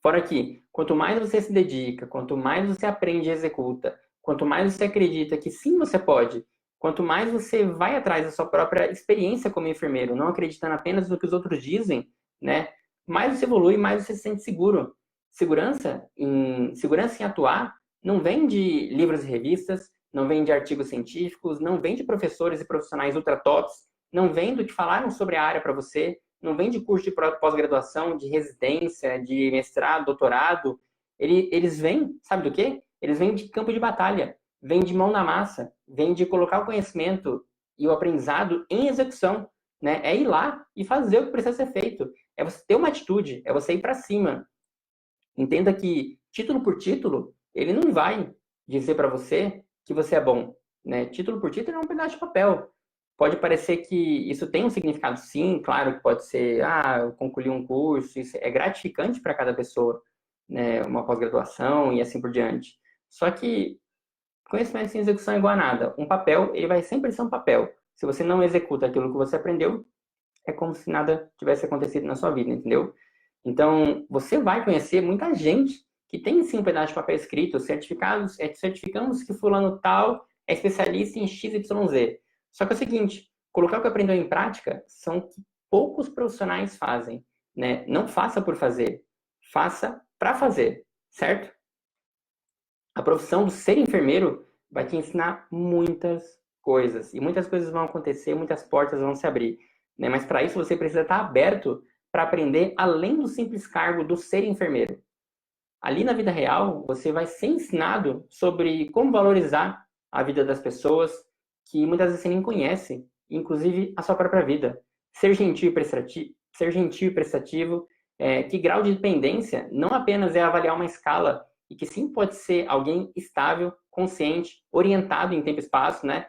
Fora que, quanto mais você se dedica, quanto mais você aprende e executa, quanto mais você acredita que sim você pode, quanto mais você vai atrás da sua própria experiência como enfermeiro, não acreditando apenas no que os outros dizem, né? Mais você evolui, mais você se sente seguro. Segurança em atuar não vem de livros e revistas, não vem de artigos científicos, não vem de professores e profissionais ultra tops, não vem do que falaram sobre a área para você, não vem de curso de pós-graduação, de residência, de mestrado, doutorado. Eles vêm, sabe do quê? Eles vêm de campo de batalha, vêm de mão na massa, vêm de colocar o conhecimento e o aprendizado em execução. Né? É ir lá e fazer o que precisa ser feito. É você ter uma atitude, é você ir para cima. Entenda que, título por título, ele não vai dizer para você que você é bom. Né? Título por título é um pedaço de papel. Pode parecer que isso tem um significado, sim, claro que pode ser, eu concluí um curso, isso é gratificante para cada pessoa, né, uma pós-graduação e assim por diante. Só que conhecimento sem execução é igual a nada. Um papel, ele vai sempre ser um papel. Se você não executa aquilo que você aprendeu, é como se nada tivesse acontecido na sua vida, entendeu? Então, você vai conhecer muita gente que tem sim um pedaço de papel escrito, certificamos que fulano tal é especialista em XYZ. Só que é o seguinte, colocar o que aprendeu em prática são que poucos profissionais fazem, né? Não faça por fazer, faça para fazer, certo? A profissão do ser enfermeiro vai te ensinar muitas coisas. E muitas coisas vão acontecer, muitas portas vão se abrir. Né? Mas para isso você precisa estar aberto para aprender além do simples cargo do ser enfermeiro. ali na vida real, você vai ser ensinado sobre como valorizar a vida das pessoas que muitas vezes você nem conhece, inclusive a sua própria vida. Ser gentil e prestativo, que grau de dependência não apenas é avaliar uma escala, e que sim pode ser alguém estável, consciente, orientado em tempo e espaço, né?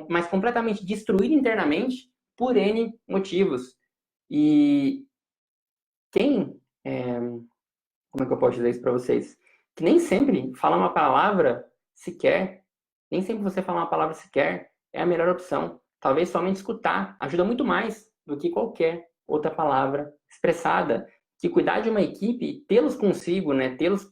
Mas completamente destruído internamente por N motivos. E quem, como é que eu posso dizer isso para vocês? Que nem sempre falar uma palavra sequer, nem sempre você falar uma palavra sequer é a melhor opção. Talvez somente escutar ajuda muito mais do que qualquer outra palavra expressada. Que cuidar de uma equipe, tê-los consigo, né, tê-los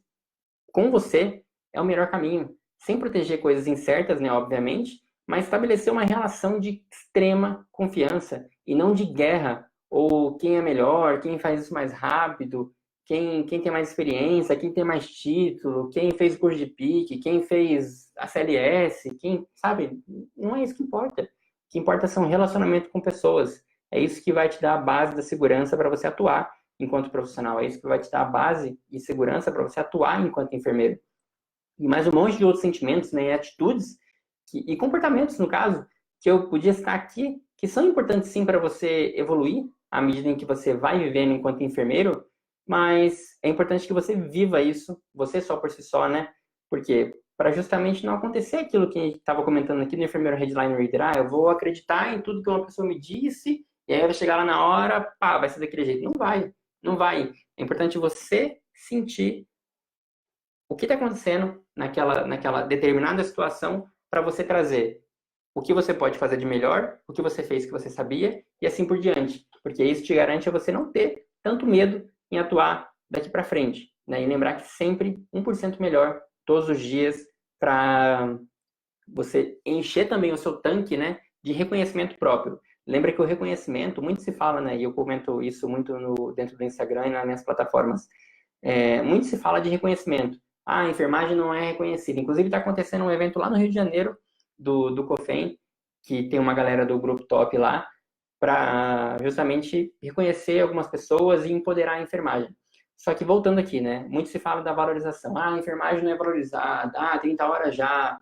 com você é o melhor caminho. Sem proteger coisas incertas, né, obviamente, mas estabelecer uma relação de extrema confiança e não de guerra, ou quem é melhor, quem faz isso mais rápido, quem tem mais experiência, quem tem mais título, quem fez o curso de PIC, quem fez a CLS, quem, sabe? Não é isso que importa. O que importa são relacionamento com pessoas. É isso que vai te dar a base da segurança para você atuar enquanto profissional. É isso que vai te dar a base e segurança para você atuar enquanto enfermeiro. E mais um monte de outros sentimentos, né, e atitudes e comportamentos, no caso, que eu podia citar aqui, que são importantes sim para você evoluir à medida em que você vai vivendo enquanto enfermeiro, mas é importante que você viva isso, você só por si só, né? Porque para justamente não acontecer aquilo que a gente estava comentando aqui no enfermeiro Headline Reader, eu vou acreditar em tudo que uma pessoa me disse, e aí vai chegar lá na hora, pá, vai ser daquele jeito. Não vai, não vai. É importante você sentir o que está acontecendo naquela determinada situação para você trazer o que você pode fazer de melhor, o que você fez que você sabia e assim por diante. Porque isso te garante a você não ter tanto medo em atuar daqui para frente. Né? E lembrar que sempre 1% melhor todos os dias para você encher também o seu tanque, né, de reconhecimento próprio. Lembra que o reconhecimento, muito se fala, né, e eu comento isso muito dentro do Instagram e nas minhas plataformas, muito se fala de reconhecimento. A enfermagem não é reconhecida. Inclusive, está acontecendo um evento lá no Rio de Janeiro, do COFEM, que tem uma galera do grupo top lá, para justamente reconhecer algumas pessoas e empoderar a enfermagem. Só que voltando aqui, né? Muito se fala da valorização. A enfermagem não é valorizada. 30 horas já.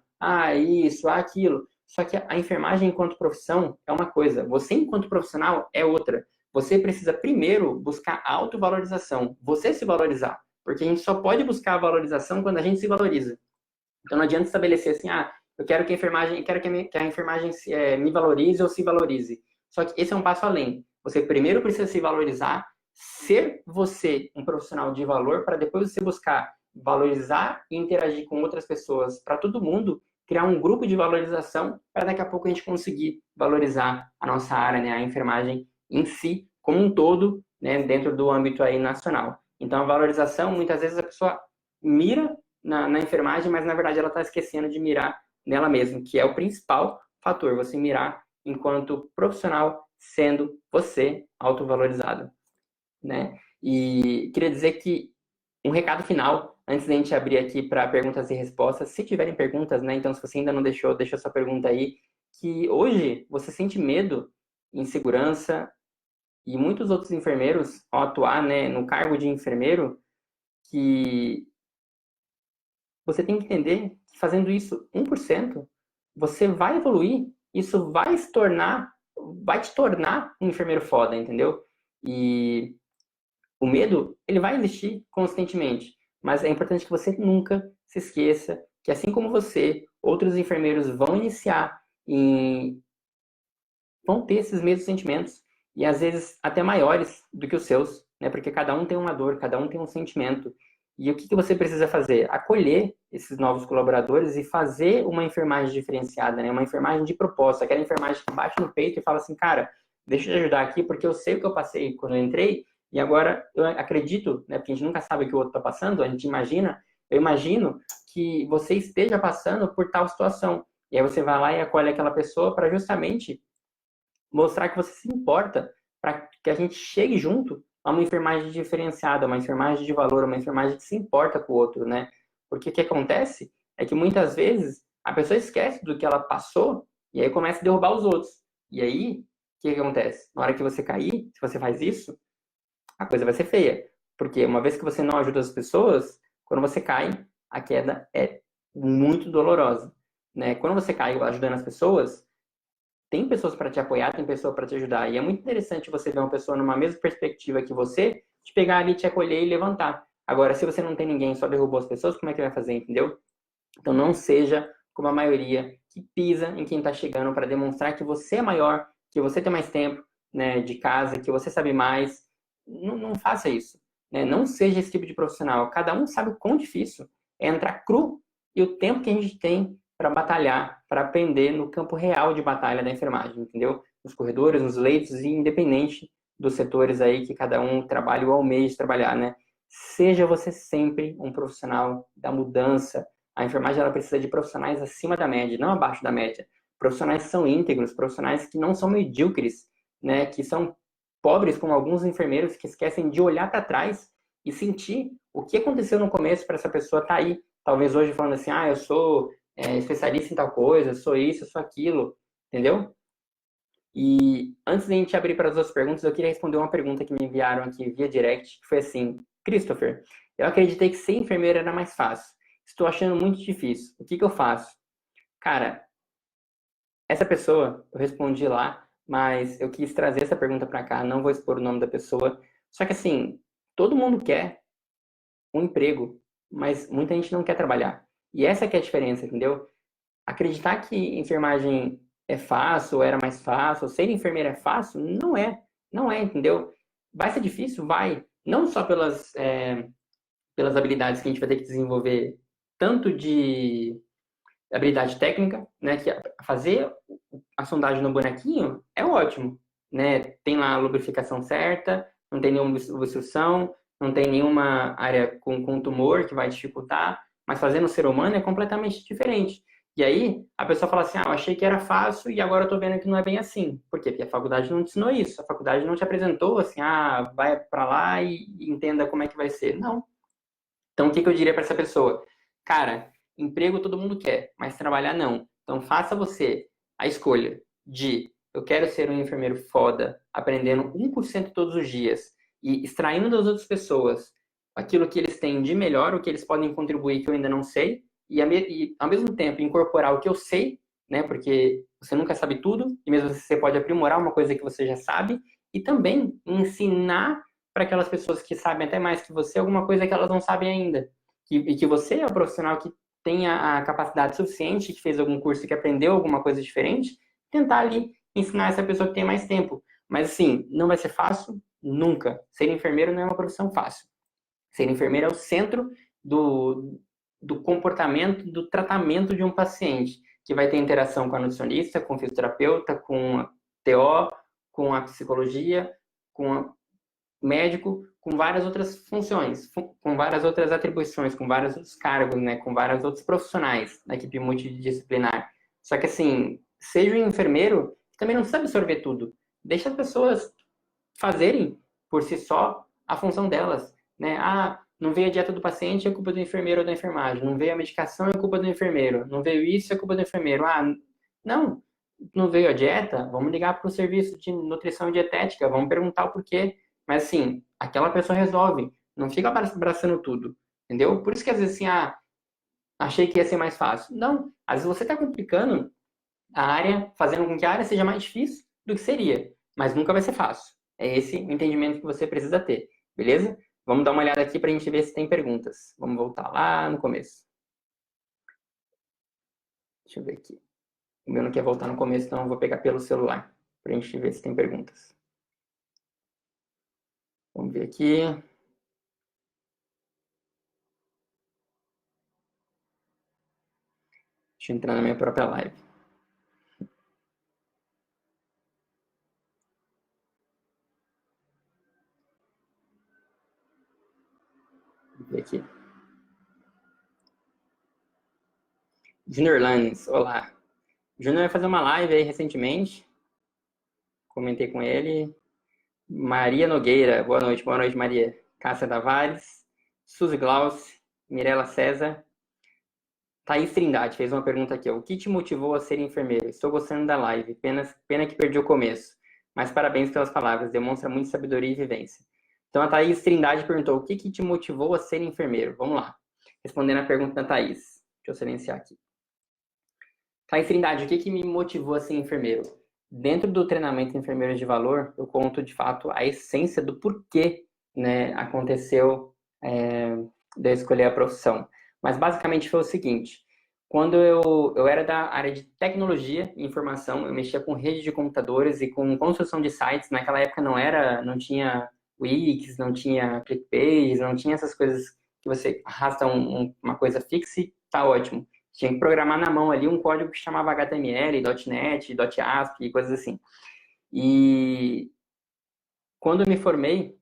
Isso, aquilo. Só que a enfermagem enquanto profissão é uma coisa. Você enquanto profissional é outra. Você precisa primeiro buscar autovalorização. Você se valorizar. Porque a gente só pode buscar a valorização quando a gente se valoriza. Então não adianta estabelecer assim, eu quero que a enfermagem, me valorize ou se valorize. Só que esse é um passo além. Você primeiro precisa se valorizar, ser você um profissional de valor, para depois você buscar valorizar e interagir com outras pessoas, para todo mundo criar um grupo de valorização, para daqui a pouco a gente conseguir valorizar a nossa área, né, a enfermagem em si, como um todo, né, dentro do âmbito aí nacional. Então a valorização, muitas vezes a pessoa mira na enfermagem, mas na verdade ela está esquecendo de mirar nela mesma, que é o principal fator, você mirar enquanto profissional, sendo você autovalorizado, né? E queria dizer que um recado final, antes da gente abrir aqui para perguntas e respostas, se tiverem perguntas, né? Então, se você ainda não deixou, deixa sua pergunta aí, que hoje você sente medo, insegurança, e muitos outros enfermeiros, ao atuar, né, no cargo de enfermeiro, que você tem que entender que fazendo isso 1%, você vai evoluir, isso vai te tornar um enfermeiro foda, entendeu? E o medo, ele vai existir constantemente, mas é importante que você nunca se esqueça que assim como você, outros enfermeiros vão iniciar e vão ter esses mesmos sentimentos e às vezes até maiores do que os seus, né? Porque cada um tem uma dor, cada um tem um sentimento. E o que você precisa fazer? Acolher esses novos colaboradores e fazer uma enfermagem diferenciada, né? Uma enfermagem de propósito, aquela enfermagem que bate no peito e fala assim, cara, deixa eu te ajudar aqui porque eu sei o que eu passei quando eu entrei e agora eu acredito, né? Porque a gente nunca sabe o que o outro está passando, a gente imagina, eu imagino que você esteja passando por tal situação. E aí você vai lá e acolhe aquela pessoa para justamente mostrar que você se importa, para que a gente chegue junto a uma enfermagem diferenciada, uma enfermagem de valor, uma enfermagem que se importa com o outro, né? Porque o que acontece é que muitas vezes a pessoa esquece do que ela passou e aí começa a derrubar os outros. E aí, o que acontece? Na hora que você cair, se você faz isso, a coisa vai ser feia. Porque uma vez que você não ajuda as pessoas, Quando você cai, a queda é muito dolorosa, né? Quando você cai ajudando as pessoas, tem pessoas para te apoiar, tem pessoa para te ajudar. E é muito interessante você ver uma pessoa numa mesma perspectiva que você, te pegar ali, te acolher e levantar. Agora, se você não tem ninguém, só derrubou as pessoas, como é que vai fazer, entendeu? Então, não seja como a maioria que pisa em quem está chegando para demonstrar que você é maior, que você tem mais tempo, né, de casa, que você sabe mais. Não faça isso, né? Não seja esse tipo de profissional. Cada um sabe o quão difícil é entrar cru e o tempo que a gente tem para batalhar, para aprender no campo real de batalha da enfermagem, entendeu? Nos corredores, nos leitos, e independente dos setores aí que cada um trabalha ou almeja trabalhar, né? Seja você sempre um profissional da mudança. A enfermagem ela precisa de profissionais acima da média, não abaixo da média. Profissionais que são íntegros, profissionais que não são medíocres, né? Que são pobres, como alguns enfermeiros que esquecem de olhar para trás e sentir o que aconteceu no começo para essa pessoa estar aí. Talvez hoje falando assim, eu sou especialista em tal coisa, sou isso, sou aquilo, entendeu? E antes de a gente abrir para as outras perguntas, eu queria responder uma pergunta que me enviaram aqui via direct, que foi assim: Christopher, eu acreditei que ser enfermeiro era mais fácil. Estou achando muito difícil. O que eu faço? Cara, essa pessoa, eu respondi lá, mas eu quis trazer essa pergunta para cá, não vou expor o nome da pessoa. Só que assim, todo mundo quer um emprego, mas muita gente não quer trabalhar. E essa que é a diferença, entendeu? Acreditar que enfermagem é fácil, ou era mais fácil, ou ser enfermeira é fácil, não é. Não é, entendeu? Vai ser difícil? Vai. Não só pelas habilidades que a gente vai ter que desenvolver, tanto de habilidade técnica, né? Que fazer a sondagem no bonequinho é ótimo, né? Tem lá a lubrificação certa, não tem nenhuma obstrução, não tem nenhuma área com tumor que vai dificultar, mas fazer no ser humano é completamente diferente. E aí, a pessoa fala assim, eu achei que era fácil e agora eu tô vendo que não é bem assim. Por quê? Porque a faculdade não te ensinou isso. A faculdade não te apresentou assim, vai para lá e entenda como é que vai ser. Não. Então, o que eu diria para essa pessoa? Cara, emprego todo mundo quer, mas trabalhar não. Então, faça você a escolha de eu quero ser um enfermeiro foda, aprendendo 1% todos os dias e extraindo das outras pessoas aquilo que eles têm de melhor, o que eles podem contribuir que eu ainda não sei, e ao mesmo tempo incorporar o que eu sei, né? Porque você nunca sabe tudo, e mesmo assim você pode aprimorar uma coisa que você já sabe, e também ensinar para aquelas pessoas que sabem até mais que você alguma coisa que elas não sabem ainda. E que você é o profissional que tem a capacidade suficiente, que fez algum curso, que aprendeu alguma coisa diferente, tentar ali ensinar essa pessoa que tem mais tempo. Mas assim, não vai ser fácil? Nunca. Ser enfermeiro não é uma profissão fácil. Ser enfermeiro é o centro do comportamento, do tratamento de um paciente, que vai ter interação com a nutricionista, com o fisioterapeuta, com a TO, com a psicologia, com o médico, com várias outras funções, com várias outras atribuições, com vários outros cargos, né, com vários outros profissionais da equipe multidisciplinar. Só que assim, seja um enfermeiro, também não precisa absorver tudo. Deixa as pessoas fazerem por si só a função delas, né? Não veio a dieta do paciente, é culpa do enfermeiro ou da enfermagem. Não veio a medicação, é culpa do enfermeiro. Não veio isso, é culpa do enfermeiro. Não veio a dieta? Vamos ligar para o serviço de nutrição e dietética, vamos perguntar o porquê. Mas assim, aquela pessoa resolve. Não fica abraçando tudo, entendeu? Por isso que às vezes assim, achei que ia ser mais fácil. Não, às vezes você está complicando a área, fazendo com que a área seja mais difícil do que seria. Mas nunca vai ser fácil. É esse o entendimento que você precisa ter, beleza? Vamos dar uma olhada aqui para a gente ver se tem perguntas. Vamos voltar lá no começo. Deixa eu ver aqui. O meu não quer voltar no começo, então eu vou pegar pelo celular para a gente ver se tem perguntas. Vamos ver aqui. Deixa eu entrar na minha própria live. Vamos ver aqui. Junior Lannes, olá. O Júnior vai fazer uma live aí recentemente. Comentei com ele. Maria Nogueira, boa noite Maria. Cássia Tavares, Suzy Glauce, Mirela César. Thaís Trindade fez uma pergunta aqui. O que te motivou a ser enfermeiro? Estou gostando da live. Pena que perdi o começo. Mas parabéns pelas palavras. Demonstra muita sabedoria e vivência. Então a Thaís Trindade perguntou: o que te motivou a ser enfermeiro? Vamos lá. respondendo a pergunta da Thaís. Deixa eu silenciar aqui. Thaís Trindade, o que me motivou a ser enfermeiro? Dentro do treinamento Enfermeiros de Valor, eu conto, de fato, a essência do porquê, né, aconteceu de eu escolher a profissão. Mas, basicamente, foi o seguinte. Quando eu era da área de tecnologia e informação, eu mexia com rede de computadores e com construção de sites. Naquela época não tinha Wix, não tinha ClickPage, não tinha essas coisas que você arrasta uma coisa fixa e tá ótimo. Tinha que programar na mão ali um código que chamava HTML, .NET, .ASP e coisas assim. E quando eu me formei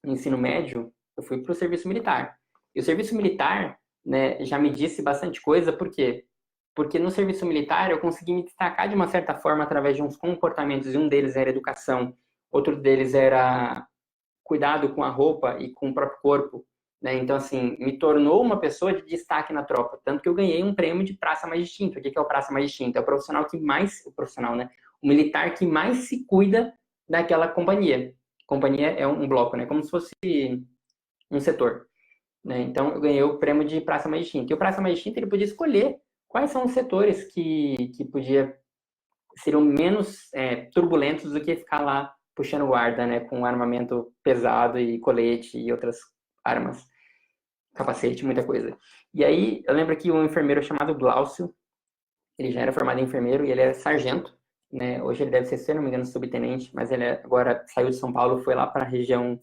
no ensino médio, eu fui para o serviço militar. E o serviço militar, né, já me disse bastante coisa, por quê? Porque no serviço militar eu consegui me destacar de uma certa forma através de uns comportamentos, e um deles era educação, outro deles era cuidado com a roupa e com o próprio corpo, né? Então, assim, me tornou uma pessoa de destaque na tropa, tanto que eu ganhei um prêmio de praça mais distinto. O que é o praça mais distinto? É o profissional que mais, o profissional, né? O militar que mais se cuida daquela companhia. Companhia é um bloco, né? Como se fosse um setor, né? Então, eu ganhei o prêmio de praça mais distinto. E o praça mais distinto, ele podia escolher quais são os setores que seriam menos turbulentos do que ficar lá puxando guarda, né, com armamento pesado e colete e outras armas, capacete, muita coisa. E aí, eu lembro que um enfermeiro chamado Glaucio, ele já era formado em enfermeiro e ele era sargento, né, hoje ele deve ser, se não me engano, subtenente, mas ele agora saiu de São Paulo, foi lá para a região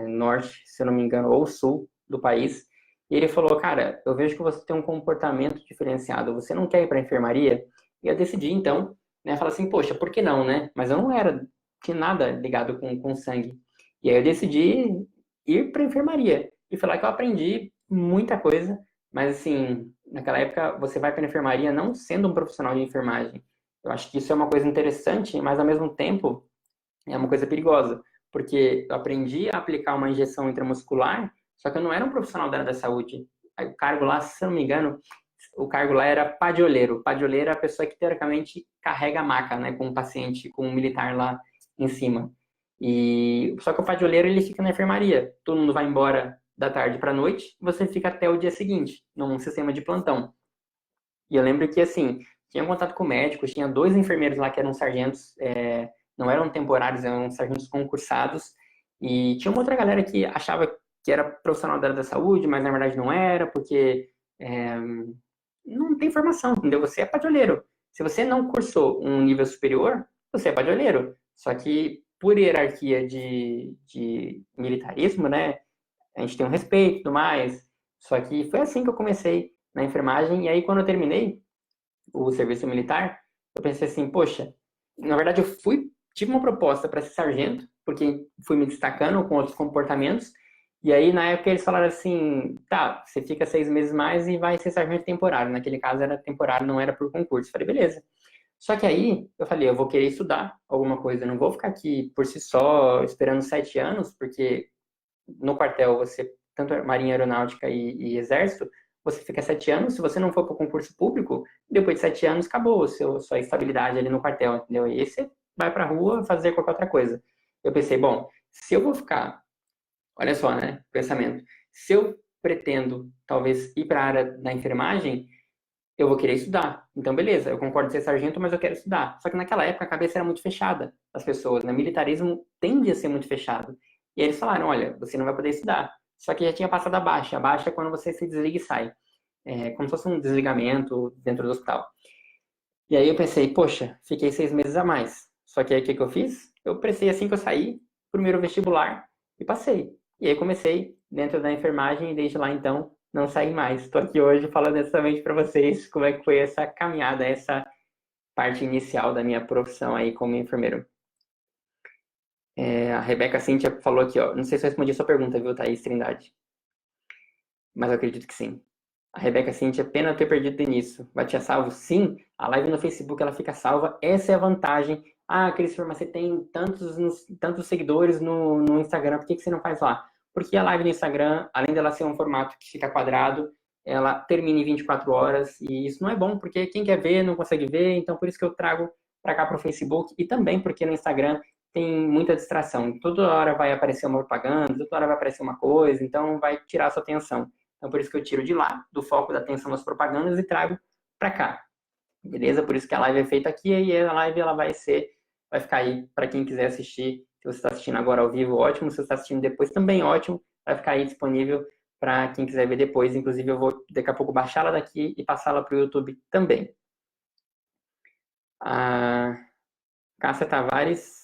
norte, se eu não me engano, ou sul do país, e ele falou, cara, eu vejo que você tem um comportamento diferenciado, você não quer ir para a enfermaria? E eu decidi, então, né, falar assim, poxa, por que não, né? Mas eu não tinha nada ligado com sangue. E aí eu decidi ir para a enfermaria. E foi lá que eu aprendi muita coisa, mas assim, naquela época você vai para a enfermaria não sendo um profissional de enfermagem. Eu acho que isso é uma coisa interessante, mas ao mesmo tempo é uma coisa perigosa, porque eu aprendi a aplicar uma injeção intramuscular, só que eu não era um profissional da área da saúde. O cargo lá, se eu não me engano, o cargo lá era padioleiro. Padioleiro é a pessoa que, teoricamente, carrega a maca, né, com o paciente, com o militar lá em cima. Só que o padioleiro, ele fica na enfermaria. Todo mundo vai embora da tarde para a noite, você fica até o dia seguinte, num sistema de plantão. E eu lembro que, assim, tinha contato com médicos, tinha 2 enfermeiros lá que eram sargentos, não eram temporários, eram sargentos concursados, e tinha uma outra galera que achava que era profissional da área da saúde, mas na verdade não era, porque não tem formação, entendeu? Você é padioleiro. Se você não cursou um nível superior, você é padioleiro. Só que, por hierarquia de militarismo, né, a gente tem um respeito e tudo mais. Só que foi assim que eu comecei na enfermagem, e aí quando eu terminei o serviço militar, eu pensei assim, poxa, na verdade tive uma proposta para ser sargento, porque fui me destacando com outros comportamentos, e aí na época eles falaram assim, tá, você fica 6 meses mais e vai ser sargento temporário. Naquele caso era temporário, não era por concurso. Eu falei, beleza. Só que aí eu falei, eu vou querer estudar alguma coisa, eu não vou ficar aqui por si só esperando 7 anos, porque no quartel você, tanto Marinha Aeronáutica e Exército, você fica 7 anos, se você não for para o concurso público, depois de 7 anos acabou sua estabilidade ali no quartel, entendeu? E aí você vai para a rua fazer qualquer outra coisa. Eu pensei, bom, se eu vou ficar, olha só, né, pensamento, se eu pretendo talvez ir para a área da enfermagem, eu vou querer estudar. Então, beleza, eu concordo em ser sargento, mas eu quero estudar. Só que naquela época a cabeça era muito fechada das pessoas, né? O militarismo tende a ser muito fechado. E aí eles falaram, olha, você não vai poder estudar. Só que já tinha passado a baixa. A baixa é quando você se desliga e sai. É como se fosse um desligamento dentro do hospital. E aí eu pensei, poxa, fiquei 6 meses a mais. Só que aí o que eu fiz? Eu prestei assim que eu saí, primeiro vestibular, e passei. E aí comecei dentro da enfermagem e desde lá então não saí mais. Estou aqui hoje falando exatamente para vocês como é que foi essa caminhada, essa parte inicial da minha profissão aí como enfermeiro. A Rebeca Cíntia falou aqui, ó, não sei se eu respondi a sua pergunta, viu, Thaís Trindade? Mas eu acredito que sim. A Rebeca Cíntia, pena ter perdido início. Vai te salvo? Sim, a live no Facebook ela fica salva. Essa é a vantagem. Ah, Christopher, mas você tem tantos seguidores no Instagram, por que você não faz lá? Porque a live no Instagram, além dela ser um formato que fica quadrado, ela termina em 24 horas e isso não é bom, porque quem quer ver não consegue ver, então por isso que eu trago para cá para o Facebook e também porque no Instagram tem muita distração. Toda hora vai aparecer uma propaganda, toda hora vai aparecer uma coisa, então vai tirar a sua atenção. Então, por isso que eu tiro de lá, do foco da atenção das propagandas e trago para cá. Beleza? Por isso que a live é feita aqui e a live ela vai ficar aí para quem quiser assistir. Se você está assistindo agora ao vivo, ótimo. Se você está assistindo depois, também ótimo. Vai ficar aí disponível para quem quiser ver depois. Inclusive, eu vou daqui a pouco baixá-la daqui e passá-la para o YouTube também. A Cássia Tavares.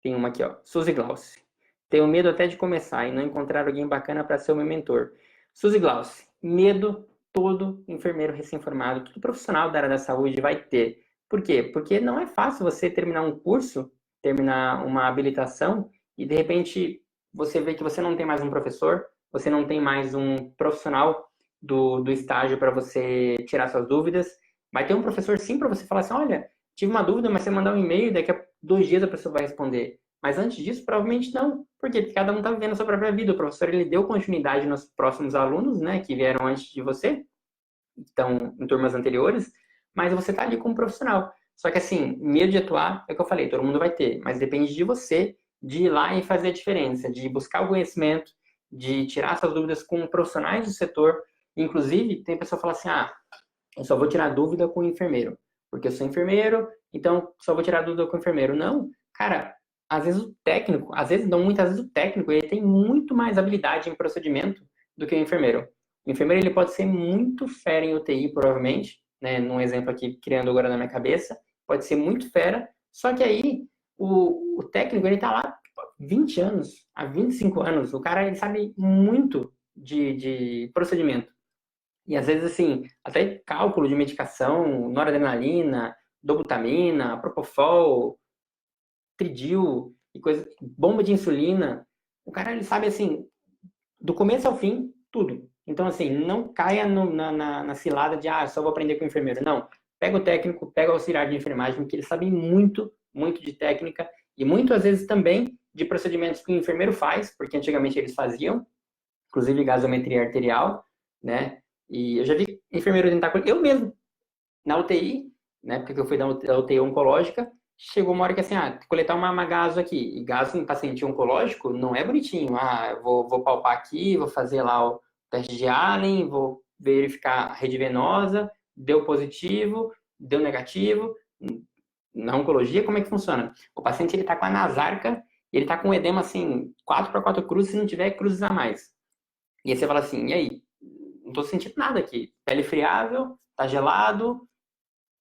Tem uma aqui, ó. Suzy Glauci. Tenho medo até de começar e não encontrar alguém bacana para ser o meu mentor. Suzy Glauci, medo todo enfermeiro recém-formado, todo profissional da área da saúde vai ter. Por quê? Porque não é fácil você terminar um curso, terminar uma habilitação e, de repente, você vê que você não tem mais um professor, você não tem mais um profissional do estágio para você tirar suas dúvidas. Vai ter um professor, sim, para você falar assim, olha, tive uma dúvida, mas você mandar um e-mail, daqui a 2 dias a pessoa vai responder. Mas antes disso, provavelmente não. Por quê? Porque cada um está vivendo a sua própria vida. O professor, ele deu continuidade nos próximos alunos, né, que vieram antes de você, então, em turmas anteriores, mas você está ali como profissional. Só que, assim, medo de atuar, é o que eu falei, todo mundo vai ter, mas depende de você de ir lá e fazer a diferença, de buscar o conhecimento, de tirar suas dúvidas com profissionais do setor. Inclusive, tem pessoa que fala assim, eu só vou tirar dúvida com o enfermeiro, porque eu sou enfermeiro, então só vou tirar dúvida com o enfermeiro. Não, cara, às vezes o técnico, muitas vezes o técnico, ele tem muito mais habilidade em procedimento do que o enfermeiro. O enfermeiro, ele pode ser muito fera em UTI, provavelmente, né, num exemplo aqui, criando agora na minha cabeça, pode ser muito fera, só que aí o técnico, ele tá lá há 20 anos, há 25 anos, o cara, ele sabe muito de procedimento. E às vezes, assim, até cálculo de medicação, noradrenalina, dobutamina, propofol, tridil, e coisa, bomba de insulina. O cara, ele sabe, assim, do começo ao fim, tudo. Então, assim, não caia na cilada de, só vou aprender com o enfermeiro. Não. Pega o técnico, pega o auxiliar de enfermagem, porque eles sabem muito, muito de técnica e muitas vezes também de procedimentos que o enfermeiro faz, porque antigamente eles faziam, inclusive gasometria arterial, né? E eu já vi enfermeiro tentar, eu mesmo, na UTI, né? Porque eu fui da UTI oncológica, chegou uma hora que assim, coletar uma gaso aqui. E gaso em paciente oncológico não é bonitinho. Vou palpar aqui, vou fazer lá o teste de Allen, vou verificar a rede venosa, deu positivo, deu negativo. Na oncologia, como é que funciona? O paciente, ele tá com a nasarca, ele tá com edema, assim, 4x4 cruzes, se não tiver cruzes a mais. E aí você fala assim, e aí? Não tô sentindo nada aqui. Pele friável, tá gelado,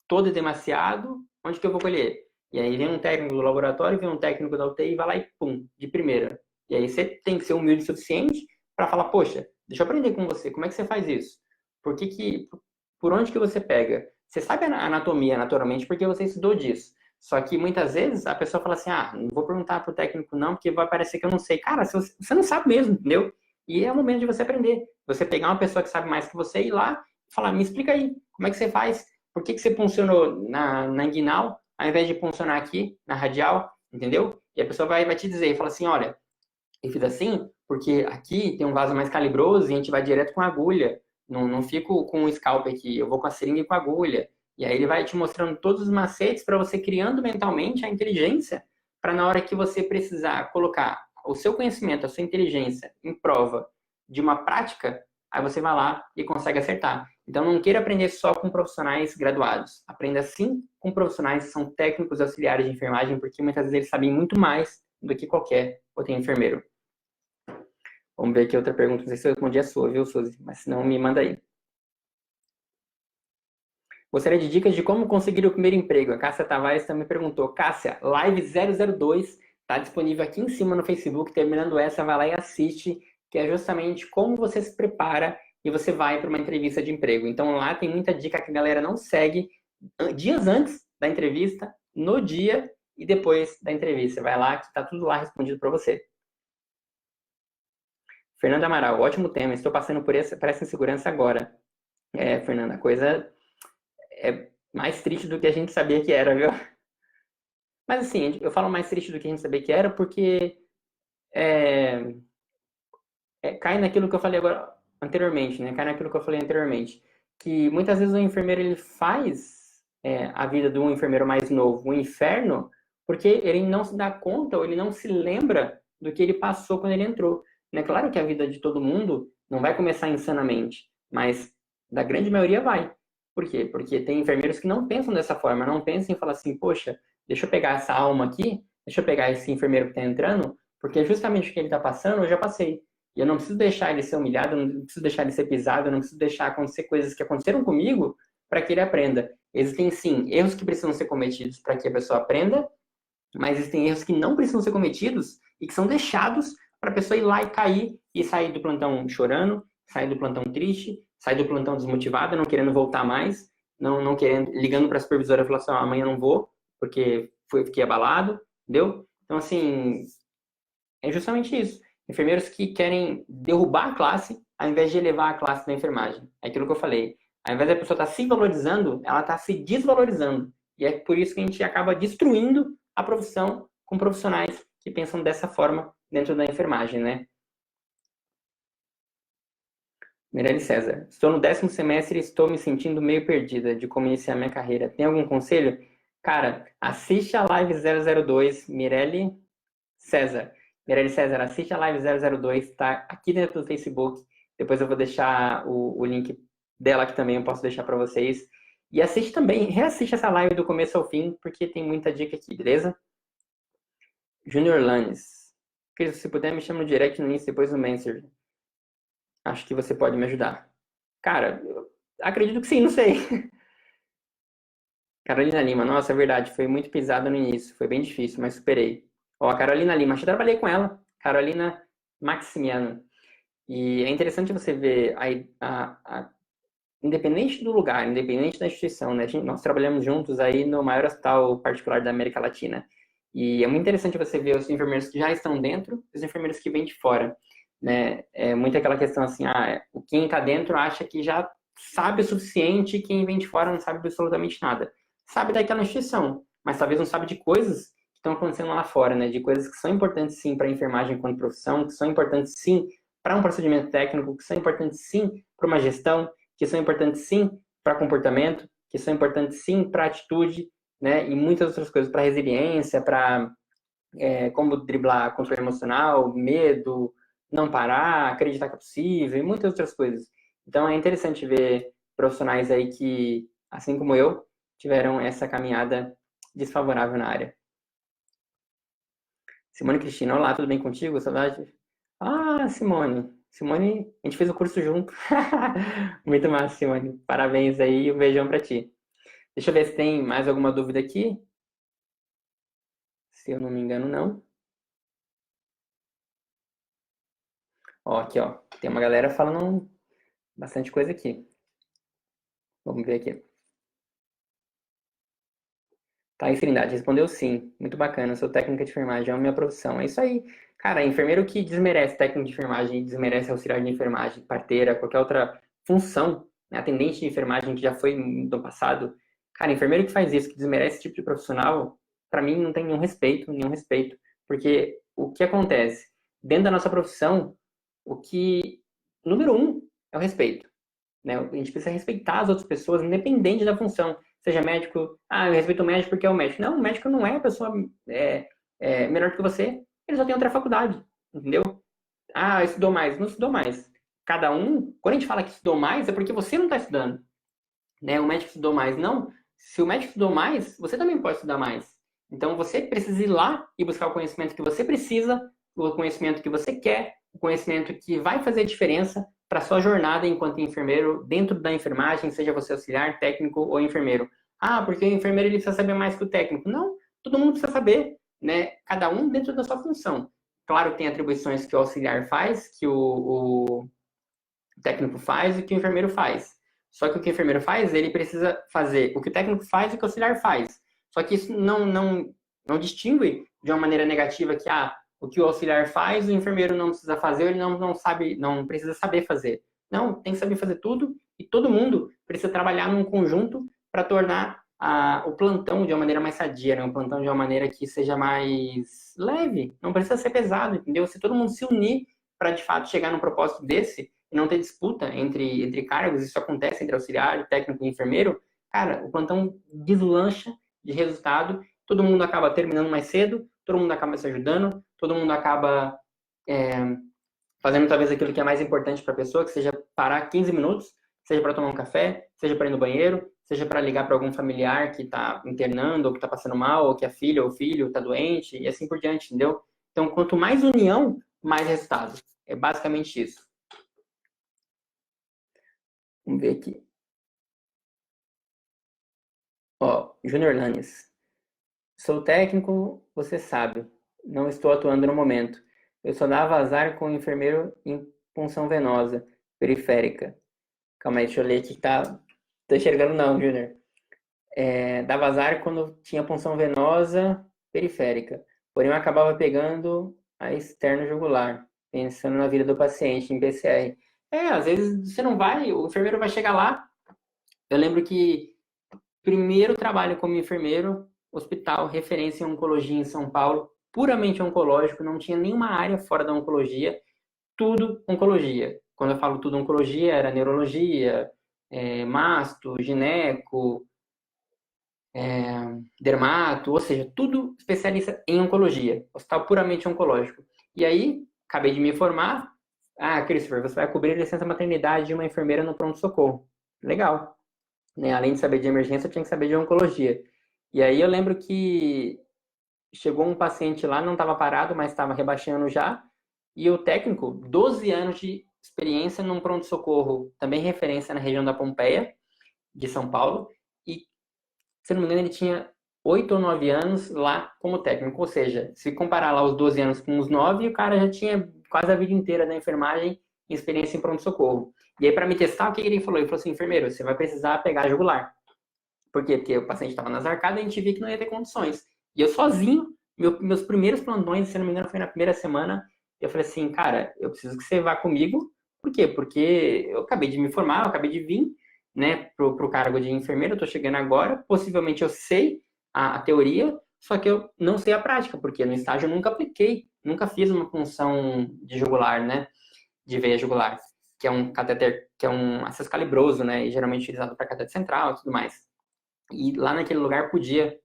todo demasiado, onde que eu vou colher? E aí vem um técnico do laboratório, vem um técnico da UTI, vai lá e pum, de primeira. E aí você tem que ser humilde o suficiente para falar, poxa, deixa eu aprender com você, como é que você faz isso? Por onde que você pega? Você sabe a anatomia, naturalmente, porque você estudou disso. Só que muitas vezes a pessoa fala assim, não vou perguntar pro técnico não, porque vai parecer que eu não sei. Cara, você não sabe mesmo, entendeu? E é o momento de você aprender. Você pegar uma pessoa que sabe mais que você e ir lá e falar, me explica aí, como é que você faz? Por que você puncionou na inguinal, ao invés de puncionar aqui, na radial, entendeu? E a pessoa vai te dizer, fala assim, olha, eu fiz assim porque aqui tem um vaso mais calibroso e a gente vai direto com a agulha. Não fico com o scalp aqui, eu vou com a seringa e com a agulha. E aí ele vai te mostrando todos os macetes para você criando mentalmente a inteligência para na hora que você precisar colocar o seu conhecimento, a sua inteligência em prova de uma prática, aí você vai lá e consegue acertar. Então, não queira aprender só com profissionais graduados. Aprenda, sim, com profissionais que são técnicos auxiliares de enfermagem, porque muitas vezes eles sabem muito mais do que qualquer outro enfermeiro. Vamos ver aqui outra pergunta. Não sei se eu respondi a sua, viu, Suzy? Mas se não, me manda aí. Gostaria de dicas de como conseguir o primeiro emprego. A Cássia Tavares também perguntou. Cássia, live 002 está disponível aqui em cima no Facebook. Terminando essa, vai lá e assiste, que é justamente como você se prepara e você vai para uma entrevista de emprego. Então lá tem muita dica que a galera não segue dias antes da entrevista, no dia e depois da entrevista. Vai lá que está tudo lá respondido para você. Fernanda Amaral, ótimo tema. Estou passando por essa insegurança agora. Fernanda, a coisa é mais triste do que a gente sabia que era, viu? Mas assim, eu falo mais triste do que a gente sabia que era porque cai naquilo que eu falei agora anteriormente, né? Cai naquilo que eu falei anteriormente. Que muitas vezes o enfermeiro, ele faz a vida de um enfermeiro mais novo um inferno porque ele não se dá conta ou ele não se lembra do que ele passou quando ele entrou. né? Claro que a vida de todo mundo não vai começar insanamente, mas da grande maioria vai. Por quê? Porque tem enfermeiros que não pensam dessa forma, não pensam em falar assim, poxa, deixa eu pegar essa alma aqui, deixa eu pegar esse enfermeiro que está entrando, porque justamente o que ele está passando eu já passei. E eu não preciso deixar ele ser humilhado, eu não preciso deixar ele ser pisado, eu não preciso deixar acontecer coisas que aconteceram comigo para que ele aprenda. Existem, sim, erros que precisam ser cometidos para que a pessoa aprenda, mas existem erros que não precisam ser cometidos e que são deixados para a pessoa ir lá e cair e sair do plantão chorando, sair do plantão triste, sair do plantão desmotivada, não querendo voltar mais, não querendo, ligando para a supervisora e falando assim, amanhã não vou, porque fiquei abalado, entendeu? Então, assim, é justamente isso. Enfermeiros que querem derrubar a classe ao invés de elevar a classe da enfermagem. É aquilo que eu falei. Ao invés da pessoa estar se valorizando, ela está se desvalorizando. E é por isso que a gente acaba destruindo a profissão com profissionais que pensam dessa forma dentro da enfermagem, né? Mirelle César. Estou no 10º semestre e estou me sentindo meio perdida de como iniciar minha carreira. Tem algum conselho? Cara, assiste a live 002, Mirelle César. Mirelle César, assiste a live 002, tá aqui dentro do Facebook. Depois eu vou deixar o link dela aqui também, eu posso deixar para vocês. E assiste também, reassiste essa live do começo ao fim, porque tem muita dica aqui, beleza? Junior Lanes. Cris, se puder, me chama no direct no início, depois no Messenger. Acho que você pode me ajudar. Cara, eu acredito que sim, não sei. Carolina Lima, nossa, é verdade, foi muito pisada no início, foi bem difícil, mas superei. Ó, a Carolina Lima, já trabalhei com ela, Carolina Maximiano. E é interessante você ver, independente do lugar, independente da instituição, né? Nós trabalhamos juntos aí no maior hospital particular da América Latina. E é muito interessante você ver os enfermeiros que já estão dentro e os enfermeiros que vêm de fora, né? É muito aquela questão assim, quem está dentro acha que já sabe o suficiente e quem vem de fora não sabe absolutamente nada. Sabe daquela instituição, mas talvez não sabe de coisas que estão acontecendo lá fora, né? De coisas que são importantes sim para a enfermagem enquanto profissão, que são importantes sim para um procedimento técnico, que são importantes sim para uma gestão, que são importantes sim para comportamento, que são importantes sim para atitude, né? E muitas outras coisas, para resiliência, para como driblar controle emocional, medo, não parar, acreditar que é possível e muitas outras coisas. Então é interessante ver profissionais aí que, assim como eu, tiveram essa caminhada desfavorável na área. Simone Cristina, olá, tudo bem contigo? Saudade? Ah, Simone. Simone, a gente fez o curso junto. Muito massa, Simone. Parabéns aí e um beijão pra ti. Deixa eu ver se tem mais alguma dúvida aqui. Se eu não me engano, não. Ó, aqui, ó. Tem uma galera falando bastante coisa aqui. Vamos ver aqui. Thaís Trindade respondeu sim. Muito bacana. Sou técnica de enfermagem, é a minha profissão. É isso aí. Cara, enfermeiro que desmerece técnico de enfermagem, desmerece auxiliar de enfermagem, parteira, qualquer outra função, né, atendente de enfermagem que já foi no passado. Cara, enfermeiro que faz isso, que desmerece esse tipo de profissional, para mim não tem nenhum respeito, nenhum respeito. Porque o que acontece? Dentro da nossa profissão, o que, número um, é o respeito. Né? A gente precisa respeitar as outras pessoas, independente da função. Seja médico, eu respeito o médico porque é o médico. Não, o médico não é a pessoa melhor que você, ele só tem outra faculdade, entendeu? Estudou mais. Não estudou mais. Cada um, quando a gente fala que estudou mais, é porque você não está estudando. Né? O médico estudou mais. Não, se o médico estudou mais, você também pode estudar mais. Então você precisa ir lá e buscar o conhecimento que você precisa, o conhecimento que você quer, o conhecimento que vai fazer diferença para sua jornada enquanto enfermeiro dentro da enfermagem, seja você auxiliar, técnico ou enfermeiro. Porque o enfermeiro ele precisa saber mais que o técnico. Não, todo mundo precisa saber, né? Cada um dentro da sua função. Claro que tem atribuições que o auxiliar faz, que o técnico faz e que o enfermeiro faz. Só que o que o enfermeiro faz, ele precisa fazer o que o técnico faz e o que o auxiliar faz. Só que isso não distingue de uma maneira negativa que o que o auxiliar faz, o enfermeiro não precisa fazer, ele não sabe, não precisa saber fazer. Não, tem que saber fazer tudo e todo mundo precisa trabalhar num conjunto para tornar o plantão de uma maneira mais sadia, né? Um plantão de uma maneira que seja mais leve, não precisa ser pesado, entendeu? Se todo mundo se unir para de fato chegar num propósito desse e não ter disputa entre cargos, isso acontece entre auxiliar, técnico e enfermeiro, cara, o plantão deslancha de resultado, todo mundo acaba terminando mais cedo, todo mundo acaba se ajudando, todo mundo acaba fazendo talvez aquilo que é mais importante para a pessoa, que seja parar 15 minutos, seja para tomar um café, seja para ir no banheiro, seja para ligar para algum familiar que está internando, ou que está passando mal, ou que a filha ou o filho está doente, e assim por diante, entendeu? Então, quanto mais união, mais resultado. É basicamente isso. Vamos ver aqui. Ó, Júnior Lanes. Sou técnico, você sabe. Não estou atuando no momento. Eu só dava azar com o enfermeiro em punção venosa, periférica. Calma aí, deixa eu ler aqui que tá. Tô enxergando não, Júnior. Dava azar quando tinha punção venosa periférica. Porém, eu acabava pegando a externo jugular, pensando na vida do paciente em PCR. Às vezes você não vai, o enfermeiro vai chegar lá. Eu lembro que primeiro trabalho como enfermeiro, hospital, referência em oncologia em São Paulo, puramente oncológico, não tinha nenhuma área fora da oncologia, tudo oncologia. Quando eu falo tudo oncologia, era neurologia, masto, gineco, dermato, ou seja, tudo especialista em oncologia, hospital puramente oncológico. E aí, acabei de me formar, Christopher, você vai cobrir licença maternidade de uma enfermeira no pronto-socorro. Legal. Né? Além de saber de emergência, eu tinha que saber de oncologia. E aí eu lembro que chegou um paciente lá, não estava parado, mas estava rebaixando já, e o técnico, 12 anos de experiência num pronto-socorro, também referência na região da Pompeia, de São Paulo, e, se não me engano, ele tinha 8 ou 9 anos lá como técnico, ou seja, se comparar lá os 12 anos com os 9, o cara já tinha quase a vida inteira da enfermagem e experiência em pronto-socorro. E aí, para me testar, o que ele falou? Ele falou assim, enfermeiro, você vai precisar pegar a jugular. Por quê? Porque o paciente estava nas arcadas e a gente viu que não ia ter condições. E eu sozinho, meus primeiros plantões, se não me engano, foi na primeira semana, eu falei assim, cara, eu preciso que você vá comigo. Por quê? Porque eu acabei de me formar, eu acabei de vir, né, pro cargo de enfermeiro, eu tô chegando agora, possivelmente eu sei a teoria, só que eu não sei a prática, porque no estágio eu nunca apliquei, nunca fiz uma punção de jugular, né, de veia jugular, que é um cateter, que é um acesso calibroso, né, e geralmente utilizado para cateter central e tudo mais. E lá naquele lugar podia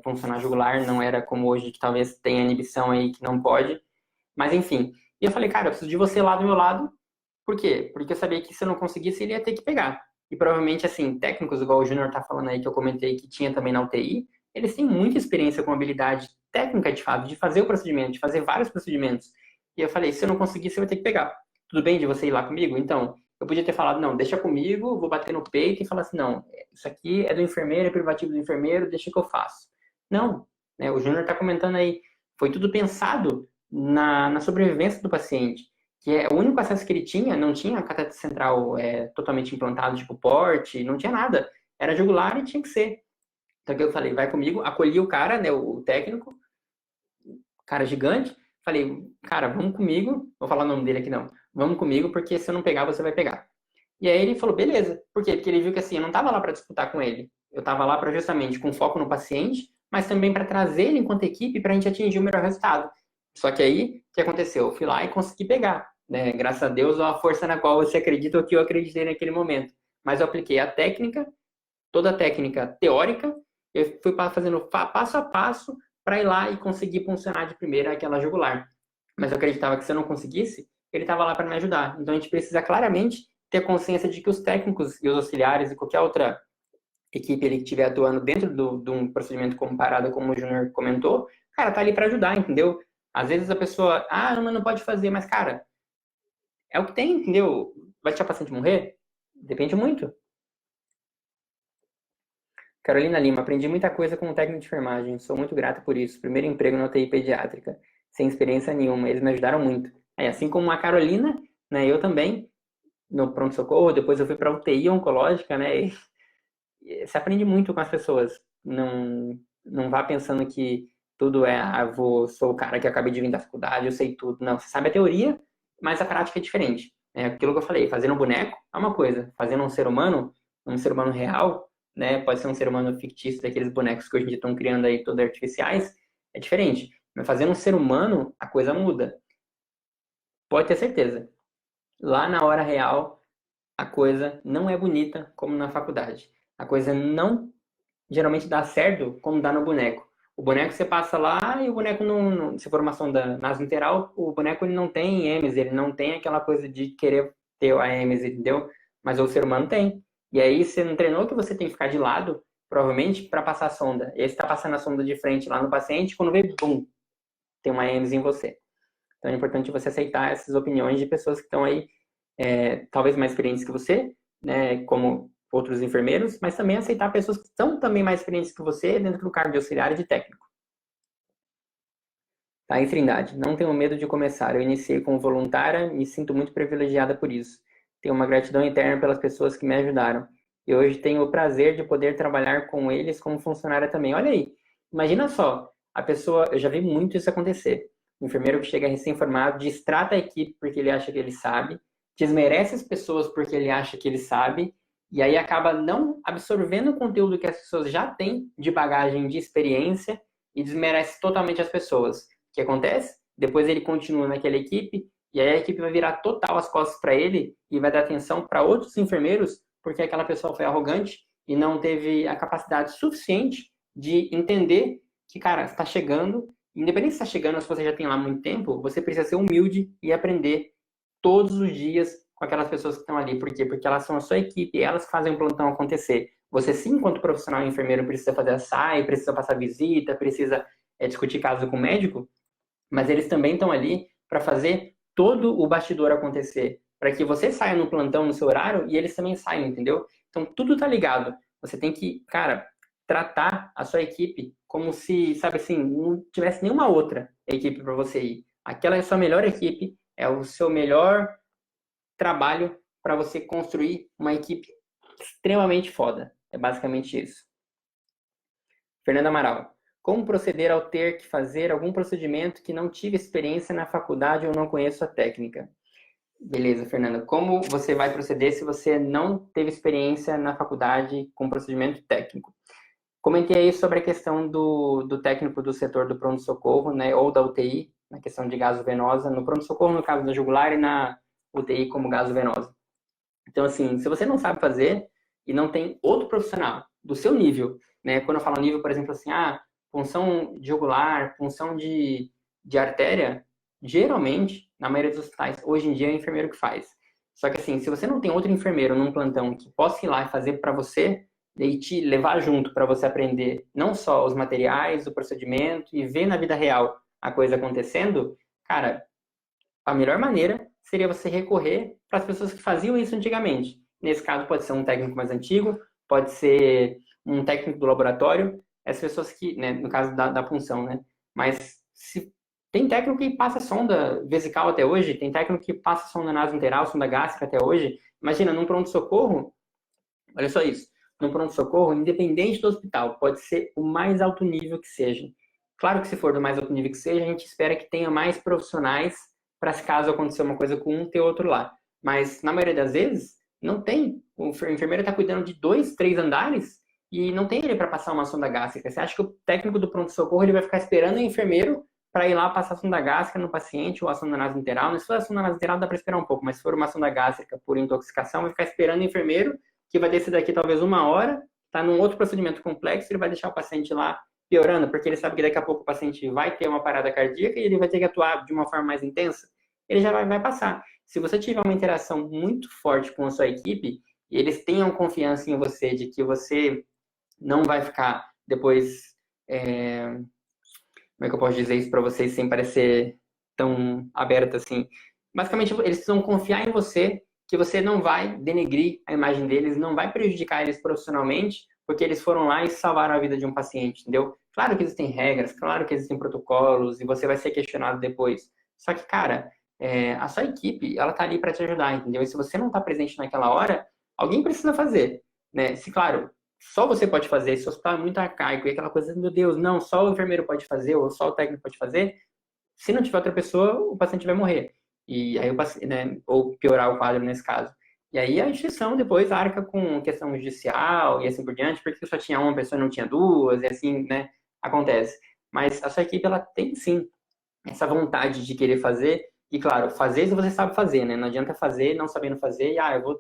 funcionar jugular, não era como hoje, que talvez tenha inibição aí que não pode. Mas enfim. E eu falei, cara, eu preciso de você lá do meu lado. Por quê? Porque eu sabia que se eu não conseguisse, ele ia ter que pegar. E provavelmente, assim, técnicos, igual o Júnior tá falando aí, que eu comentei que tinha também na UTI, eles têm muita experiência com habilidade técnica, de fato, de fazer o procedimento, de fazer vários procedimentos. E eu falei, se eu não conseguisse, eu ia ter que pegar. Tudo bem de você ir lá comigo? Então, eu podia ter falado, não, deixa comigo, vou bater no peito e falar assim, não, isso aqui é do enfermeiro, é privativo do enfermeiro, deixa que eu faço. Não, né, o Júnior está comentando aí, foi tudo pensado na sobrevivência do paciente, que é o único acesso que ele tinha, não tinha cateter central totalmente implantado, tipo porte, não tinha nada, era jugular e tinha que ser. Então, o que eu falei, vai comigo, acolhi o cara, né, o técnico, cara gigante, falei, cara, vamos comigo, vou falar o nome dele aqui não, vamos comigo, porque se eu não pegar, você vai pegar. E aí ele falou, beleza. Por quê? Porque ele viu que assim, eu não estava lá para disputar com ele. Eu estava lá para justamente com foco no paciente, mas também para trazer ele enquanto equipe para a gente atingir o melhor resultado. Só que aí, o que aconteceu? Eu fui lá e consegui pegar. Né? Graças a Deus, a força na qual você acredita ou que eu acreditei naquele momento. Mas eu apliquei a técnica, toda a técnica teórica, eu fui fazendo passo a passo para ir lá e conseguir funcionar de primeira aquela jugular. Mas eu acreditava que se eu não conseguisse, ele estava lá para me ajudar. Então a gente precisa claramente ter consciência de que os técnicos e os auxiliares e qualquer outra equipe ele que estiver atuando dentro de um procedimento comparado, como o Júnior comentou, cara, tá ali para ajudar, entendeu? Às vezes a pessoa, mas não pode fazer, mas cara, é o que tem, entendeu? Vai deixar o paciente morrer? Depende muito. Carolina Lima, aprendi muita coisa com o técnico de enfermagem. Sou muito grata por isso. Primeiro emprego na UTI pediátrica, sem experiência nenhuma. Eles me ajudaram muito. Assim como a Carolina, né, eu também, no pronto-socorro, depois eu fui para UTI oncológica, né? E você aprende muito com as pessoas. Não vá pensando que tudo sou o cara que acabei de vir da faculdade, eu sei tudo. Não, você sabe a teoria, mas a prática é diferente. É aquilo que eu falei, fazendo um boneco é uma coisa, fazendo um ser humano real, né? Pode ser um ser humano fictício daqueles bonecos que hoje em dia estão criando aí todos artificiais, é diferente. Mas fazendo um ser humano, a coisa muda. Pode ter certeza. Lá na hora real, a coisa não é bonita como na faculdade. A coisa não geralmente dá certo como dá no boneco. O boneco você passa lá e o boneco não se for uma sonda nasointeral, o boneco ele não tem êmesis, ele não tem aquela coisa de querer ter a êmesis, entendeu? Mas o ser humano tem. E aí você não treinou que você tem que ficar de lado, provavelmente, para passar a sonda. E aí você está passando a sonda de frente lá no paciente, quando vê, bum, tem uma êmesis em você. Então é importante você aceitar essas opiniões de pessoas que estão aí, talvez mais experientes que você, né, como outros enfermeiros, mas também aceitar pessoas que são também mais experientes que você dentro do cargo de auxiliar e de técnico. Tá, em Trindade, não tenho medo de começar. Eu iniciei como voluntária, me sinto muito privilegiada por isso. Tenho uma gratidão eterna pelas pessoas que me ajudaram. E hoje tenho o prazer de poder trabalhar com eles como funcionária também. Olha aí, imagina só, a pessoa, eu já vi muito isso acontecer. O enfermeiro que chega recém-formado destrata a equipe porque ele acha que ele sabe, desmerece as pessoas porque ele acha que ele sabe, e aí acaba não absorvendo o conteúdo que as pessoas já têm de bagagem, de experiência, e desmerece totalmente as pessoas. O que acontece? Depois ele continua naquela equipe e aí a equipe vai virar total as costas para ele e vai dar atenção para outros enfermeiros porque aquela pessoa foi arrogante e não teve a capacidade suficiente de entender que, cara, está chegando, independente se está chegando ou se você já tem lá muito tempo, você precisa ser humilde e aprender todos os dias com aquelas pessoas que estão ali. Por quê? Porque elas são a sua equipe, elas fazem o plantão acontecer. Você sim, enquanto profissional enfermeiro, precisa fazer a SAI, precisa passar visita, precisa discutir caso com o médico, mas eles também estão ali para fazer todo o bastidor acontecer, para que você saia no plantão no seu horário e eles também saiam, entendeu? Então tudo tá ligado. Você tem que, cara, tratar a sua equipe como se, sabe assim, não tivesse nenhuma outra equipe para você ir. Aquela é a sua melhor equipe, é o seu melhor trabalho para você construir uma equipe extremamente foda. É basicamente isso. Fernando Amaral. Como proceder ao ter que fazer algum procedimento que não tive experiência na faculdade ou não conheço a técnica? Beleza, Fernanda. Como você vai proceder se você não teve experiência na faculdade com procedimento técnico? Comentei aí sobre a questão do técnico do setor do pronto-socorro, né, ou da UTI, na questão de gasovenosa, no pronto-socorro no caso da jugular e na UTI como gasovenosa. Então, assim, se você não sabe fazer e não tem outro profissional do seu nível, né, quando eu falo nível, por exemplo, assim, punção de jugular, punção de artéria, geralmente, na maioria dos hospitais, hoje em dia é o enfermeiro que faz. Só que assim, se você não tem outro enfermeiro num plantão que possa ir lá e fazer para você, e te levar junto para você aprender não só os materiais, o procedimento e ver na vida real a coisa acontecendo, cara, a melhor maneira seria você recorrer para as pessoas que faziam isso antigamente. Nesse caso, pode ser um técnico mais antigo, pode ser um técnico do laboratório, as pessoas que, né, no caso da punção, né? Mas se tem técnico que passa sonda vesical até hoje, tem técnico que passa sonda nasointeral, sonda gástrica até hoje. Imagina, num pronto-socorro, olha só isso, num pronto-socorro, independente do hospital, pode ser o mais alto nível que seja. Claro que se for do mais alto nível que seja, a gente espera que tenha mais profissionais para se caso acontecer uma coisa com um, ter outro lá. Mas, na maioria das vezes, não tem. O enfermeiro está cuidando de 2, 3 andares e não tem ele para passar uma sonda gástrica. Você acha que o técnico do pronto-socorro ele vai ficar esperando o enfermeiro para ir lá passar a sonda gástrica no paciente ou a sonda nasointeral? Se for a sonda nasointeral, dá para esperar um pouco, mas se for uma sonda gástrica por intoxicação, vai ficar esperando o enfermeiro, que vai descer daqui talvez 1 hora, está num outro procedimento complexo, ele vai deixar o paciente lá piorando, porque ele sabe que daqui a pouco o paciente vai ter uma parada cardíaca e ele vai ter que atuar de uma forma mais intensa. Ele já vai passar. Se você tiver uma interação muito forte com a sua equipe, e eles tenham confiança em você, de que você não vai ficar depois... como é que eu posso dizer isso para vocês sem parecer tão aberto assim? Basicamente, eles precisam confiar em você, que você não vai denegrir a imagem deles, não vai prejudicar eles profissionalmente, porque eles foram lá e salvaram a vida de um paciente, entendeu? Claro que existem regras, claro que existem protocolos, e você vai ser questionado depois. Só que, cara, a sua equipe, ela tá ali para te ajudar, entendeu? E se você não tá presente naquela hora, alguém precisa fazer, né? Se, claro, só você pode fazer, se o hospital é muito arcaico e aquela coisa, meu Deus, não, só o enfermeiro pode fazer, ou só o técnico pode fazer, se não tiver outra pessoa, o paciente vai morrer. E aí o paciente, né, ou piorar o quadro nesse caso. E aí a instituição depois arca com questão judicial e assim por diante, porque só tinha uma pessoa e não tinha duas, e assim, né, acontece. Mas a sua equipe, ela tem sim essa vontade de querer fazer, e claro, fazer se você sabe fazer, né? Não adianta fazer não sabendo fazer, e eu vou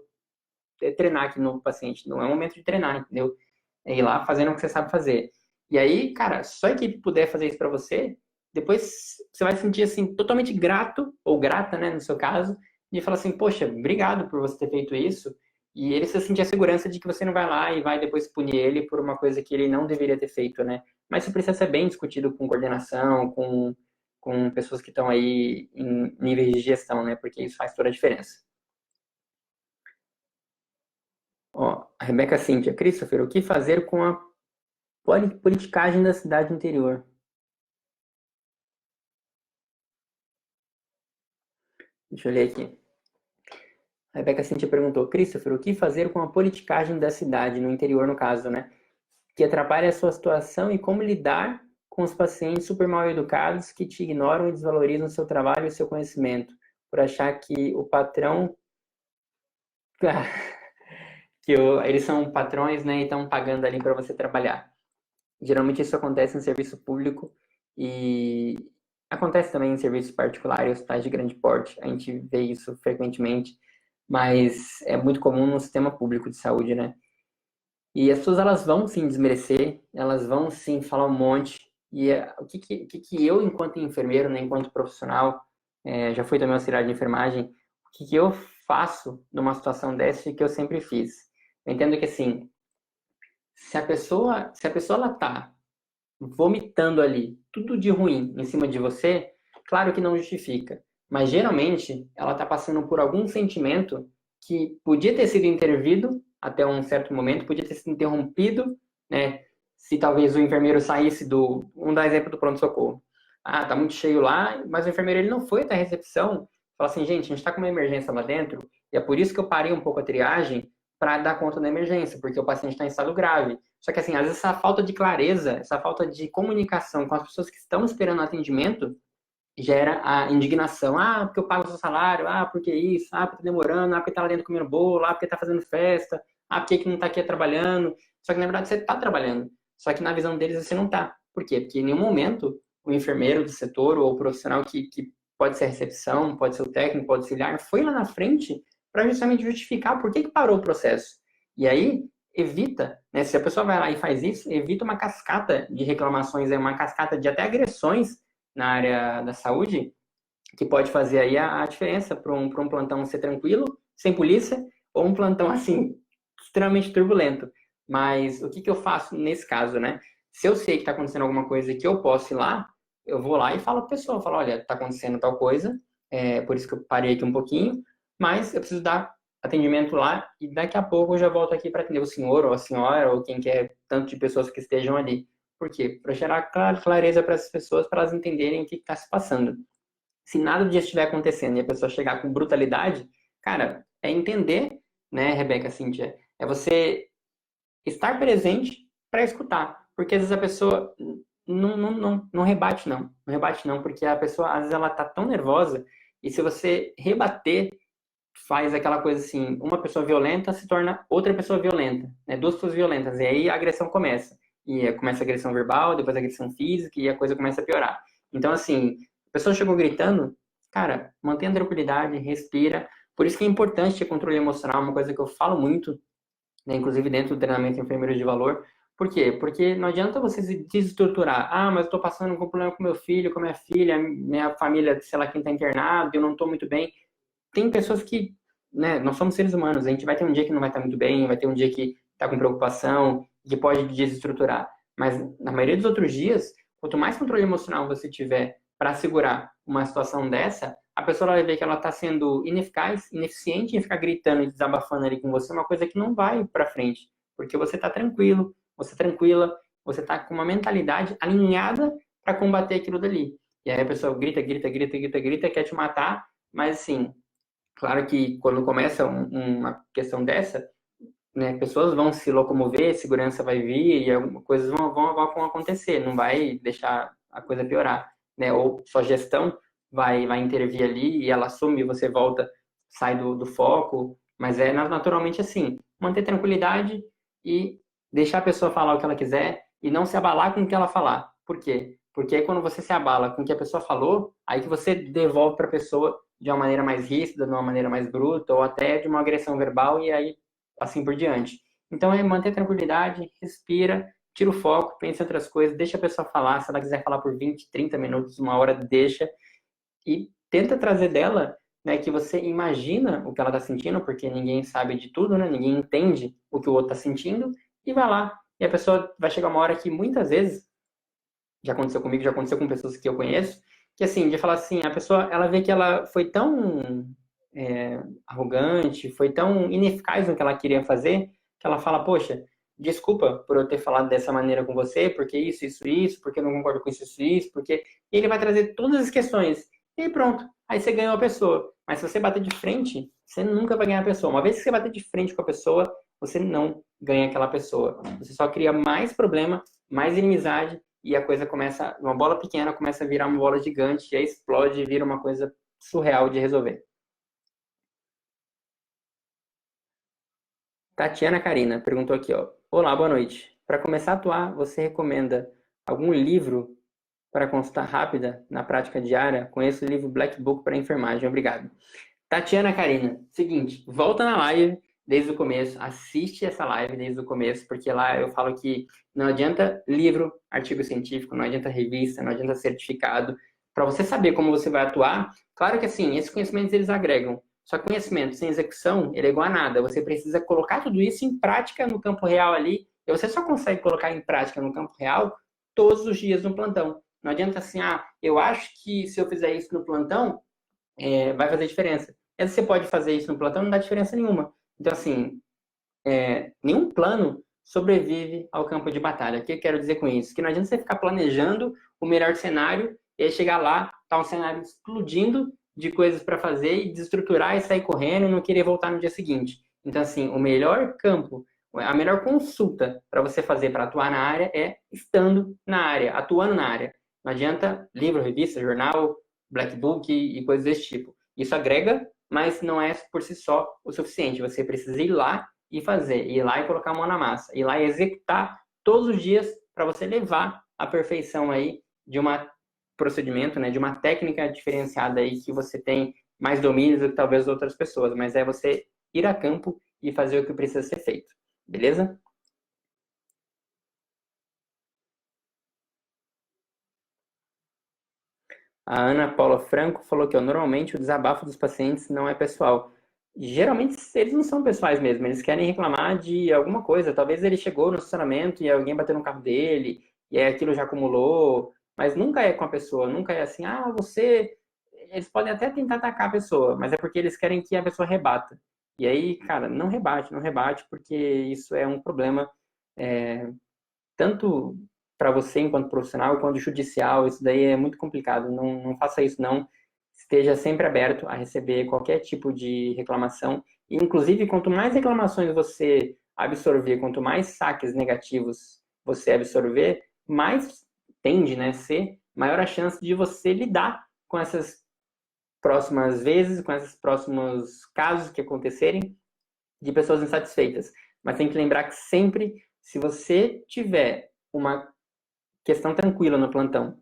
treinar aqui no paciente. Não é o momento de treinar, entendeu? É ir lá fazendo o que você sabe fazer. E aí, cara, só a equipe puder fazer isso para você, depois você vai se sentir assim totalmente grato ou grata, né, no seu caso, de falar assim, poxa, obrigado por você ter feito isso. E ele se sentir a segurança de que você não vai lá e vai depois punir ele por uma coisa que ele não deveria ter feito, né? Mas isso precisa ser bem discutido com coordenação, com pessoas que estão aí em níveis de gestão, né? Porque isso faz toda a diferença. Ó, a Rebeca Cíntia, Christopher, o que fazer com a politicagem da cidade interior? Deixa eu ler aqui. A Rebeca Cintia perguntou, Christopher, o que fazer com a politicagem da cidade, no interior no caso, né? Que atrapalha a sua situação e como lidar com os pacientes super mal educados que te ignoram e desvalorizam o seu trabalho e o seu conhecimento, por achar que o patrão... eles são patrões, né, e estão pagando ali para você trabalhar. Geralmente isso acontece em serviço público e acontece também em serviços particulares, hospitais de grande porte, a gente vê isso frequentemente, mas é muito comum no sistema público de saúde, né? E as pessoas, elas vão sim desmerecer, elas vão sim falar um monte, e o que eu, enquanto enfermeiro, né, enquanto profissional, já fui também auxiliar de enfermagem, o que eu faço numa situação dessa e que eu sempre fiz? Eu entendo que, assim, se a pessoa ela tá vomitando ali tudo de ruim em cima de você, claro que não justifica. Mas geralmente ela está passando por algum sentimento que podia ter sido intervido até um certo momento, podia ter sido interrompido, né? Se talvez o enfermeiro saísse do. Vamos dar exemplo do pronto-socorro. Ah, tá muito cheio lá, mas o enfermeiro ele não foi até a recepção. Fala assim, gente, a gente está com uma emergência lá dentro, e é por isso que eu parei um pouco a triagem para dar conta da emergência, porque o paciente está em estado grave. Só que, assim, às vezes essa falta de clareza, essa falta de comunicação com as pessoas que estão esperando atendimento gera a indignação. Ah, porque eu pago o seu salário. Ah, porque isso. Ah, porque tá demorando. Ah, porque tá lá dentro comendo bolo. Ah, porque tá fazendo festa. Ah, porque que não tá aqui trabalhando. Só que, na verdade, você tá trabalhando. Só que na visão deles você não tá. Por quê? Porque em nenhum momento o enfermeiro do setor ou o profissional que pode ser a recepção, pode ser o técnico, pode ser o auxiliar, foi lá na frente para justamente justificar por que parou o processo. E aí, evita, né? Se a pessoa vai lá e faz isso, evita uma cascata de reclamações, uma cascata de até agressões na área da saúde, que pode fazer aí a diferença para um plantão ser tranquilo, sem polícia, ou um plantão, assim, extremamente turbulento. Mas o que eu faço nesse caso, né? Se eu sei que está acontecendo alguma coisa que eu posso ir lá, eu vou lá e falo para a pessoa, falo, olha, está acontecendo tal coisa, por isso que eu parei aqui um pouquinho, mas eu preciso dar atendimento lá e daqui a pouco eu já volto aqui para atender o senhor ou a senhora ou quem quer, tanto de pessoas que estejam ali. Por quê? Para gerar clareza para essas pessoas, para elas entenderem o que está se passando. Se nada disso estiver acontecendo e a pessoa chegar com brutalidade, cara, é entender, né, Rebeca, Cíntia, é você estar presente para escutar. Porque às vezes a pessoa não rebate, não. Não rebate, não, porque a pessoa, às vezes, ela tá tão nervosa e se você rebater, faz aquela coisa assim, uma pessoa violenta se torna outra pessoa violenta, né? Duas pessoas violentas, e aí a agressão começa. E começa a agressão verbal, depois a agressão física, e a coisa começa a piorar. Então, assim, a pessoa chegou gritando, cara, mantenha a tranquilidade, respira. Por isso que é importante ter controle emocional, uma coisa que eu falo muito, né, inclusive dentro do treinamento de enfermeiros de valor. Por quê? Porque não adianta você se desestruturar. Ah, mas eu estou passando um problema com meu filho, com minha filha, minha família, sei lá, quem está internado, eu não estou muito bem. Tem pessoas que, né, nós somos seres humanos, a gente vai ter um dia que não vai estar muito bem, vai ter um dia que está com preocupação, que pode desestruturar. Mas na maioria dos outros dias, quanto mais controle emocional você tiver para segurar uma situação dessa, a pessoa vai ver que ela está sendo ineficaz, ineficiente em ficar gritando e desabafando ali com você, uma coisa que não vai para frente, porque você está tranquilo, você tranquila, você está com uma mentalidade alinhada para combater aquilo dali. E aí a pessoa grita, grita, grita, grita, grita, quer te matar, mas assim, claro que quando começa uma questão dessa, né, pessoas vão se locomover, segurança vai vir e algumas coisas vão acontecer, não vai deixar a coisa piorar, né? Ou sua gestão vai intervir ali e ela assume, você volta, sai do foco, mas é naturalmente assim, manter tranquilidade e deixar a pessoa falar o que ela quiser e não se abalar com o que ela falar. Por quê? Porque aí quando você se abala com o que a pessoa falou, aí que você devolve para a pessoa de uma maneira mais ríspida, de uma maneira mais bruta, ou até de uma agressão verbal, e aí assim por diante. Então é manter tranquilidade, respira tira o foco, pensa em outras coisas, deixa a pessoa falar. Se ela quiser falar por 20, 30 minutos, uma hora, deixa. E tenta trazer dela, né, que você imagina o que ela está sentindo, porque ninguém sabe de tudo, né? Ninguém entende o que o outro está sentindo, e vai lá. E a pessoa vai chegar uma hora que muitas vezes, já aconteceu comigo, já aconteceu com pessoas que eu conheço, que assim, de falar assim, a pessoa, ela vê que ela foi tão arrogante, foi tão ineficaz no que ela queria fazer, que ela fala, poxa, desculpa por eu ter falado dessa maneira com você, porque isso, porque eu não concordo com isso, porque... E ele vai trazer todas as questões, e pronto, aí você ganhou a pessoa. Mas se você bater de frente, você nunca vai ganhar a pessoa. Uma vez que você bater de frente com a pessoa, você não ganha aquela pessoa. Você só cria mais problema, mais inimizade, e a coisa começa, uma bola pequena começa a virar uma bola gigante, e aí explode e vira uma coisa surreal de resolver. Tatiana Karina perguntou aqui, ó. Olá, boa noite. Para começar a atuar, você recomenda algum livro para consulta rápida na prática diária? Conheço o livro Black Book para enfermagem. Obrigado. Tatiana Karina, seguinte, volta na live desde o começo, assiste essa live desde o começo, porque lá eu falo que não adianta livro, artigo científico, não adianta revista, não adianta certificado. Para você saber como você vai atuar, claro que assim, esses conhecimentos eles agregam. Só que conhecimento sem execução, ele é igual a nada. Você precisa colocar tudo isso em prática no campo real ali, e você só consegue colocar em prática no campo real todos os dias no plantão. Não adianta assim, eu acho que se eu fizer isso no plantão, vai fazer diferença. E você pode fazer isso no plantão, não dá diferença nenhuma. Então, assim, nenhum plano sobrevive ao campo de batalha. O que eu quero dizer com isso? Que não adianta você ficar planejando o melhor cenário e aí chegar lá, tá um cenário explodindo de coisas para fazer e desestruturar e sair correndo e não querer voltar no dia seguinte. Então, assim, o melhor campo, a melhor consulta para você fazer para atuar na área é estando na área, atuando na área. Não adianta livro, revista, jornal, black book e coisas desse tipo. Isso agrega, mas não é por si só o suficiente. Você precisa ir lá e fazer, ir lá e colocar a mão na massa, ir lá e executar todos os dias para você levar a perfeição aí de um procedimento, né, de uma técnica diferenciada aí que você tem mais domínio do que talvez outras pessoas, mas é você ir a campo e fazer o que precisa ser feito, beleza? A Ana Paula Franco falou que normalmente o desabafo dos pacientes não é pessoal. Geralmente eles não são pessoais mesmo, eles querem reclamar de alguma coisa. Talvez ele chegou no estacionamento e alguém bateu no carro dele, e aí aquilo já acumulou, mas nunca é com a pessoa, nunca é assim, você. Eles podem até tentar atacar a pessoa, mas é porque eles querem que a pessoa rebata. E aí, cara, não rebate, não rebate, porque isso é um problema tanto para você enquanto profissional quanto judicial. Isso daí é muito complicado. Não, não faça isso, não. Esteja sempre aberto a receber qualquer tipo de reclamação. E, inclusive, quanto mais reclamações você absorver, quanto mais saques negativos você absorver, mais tende, né, ser maior a chance de você lidar com essas próximas vezes, com esses próximos casos que acontecerem de pessoas insatisfeitas. Mas tem que lembrar que sempre, se você tiver uma questão tranquila no plantão,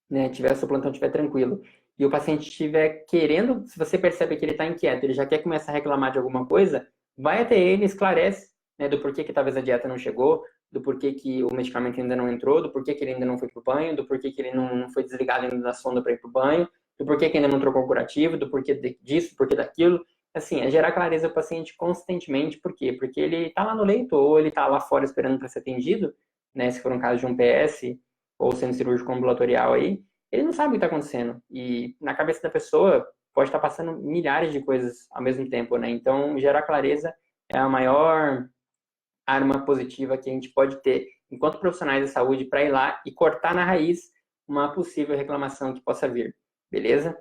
né? Tiver o seu plantão estiver tranquilo e o paciente estiver querendo, se você percebe que ele está inquieto, ele já quer começar a reclamar de alguma coisa, vai até ele, esclarece, né, do porquê que talvez a dieta não chegou, do porquê que o medicamento ainda não entrou, do porquê que ele ainda não foi pro banho, do porquê que ele não foi desligado ainda da sonda para ir pro banho, do porquê que ainda não trocou o curativo, do porquê disso, do porquê daquilo. Assim, é gerar clareza ao paciente constantemente. Por quê? Porque ele está lá no leito ou ele está lá fora esperando para ser atendido, né, se for um caso de um PS ou centro cirúrgico ambulatorial aí, ele não sabe o que está acontecendo. E na cabeça da pessoa pode estar passando milhares de coisas ao mesmo tempo, né? Então, gerar clareza é a maior arma positiva que a gente pode ter enquanto profissionais da saúde para ir lá e cortar na raiz uma possível reclamação que possa vir. Beleza?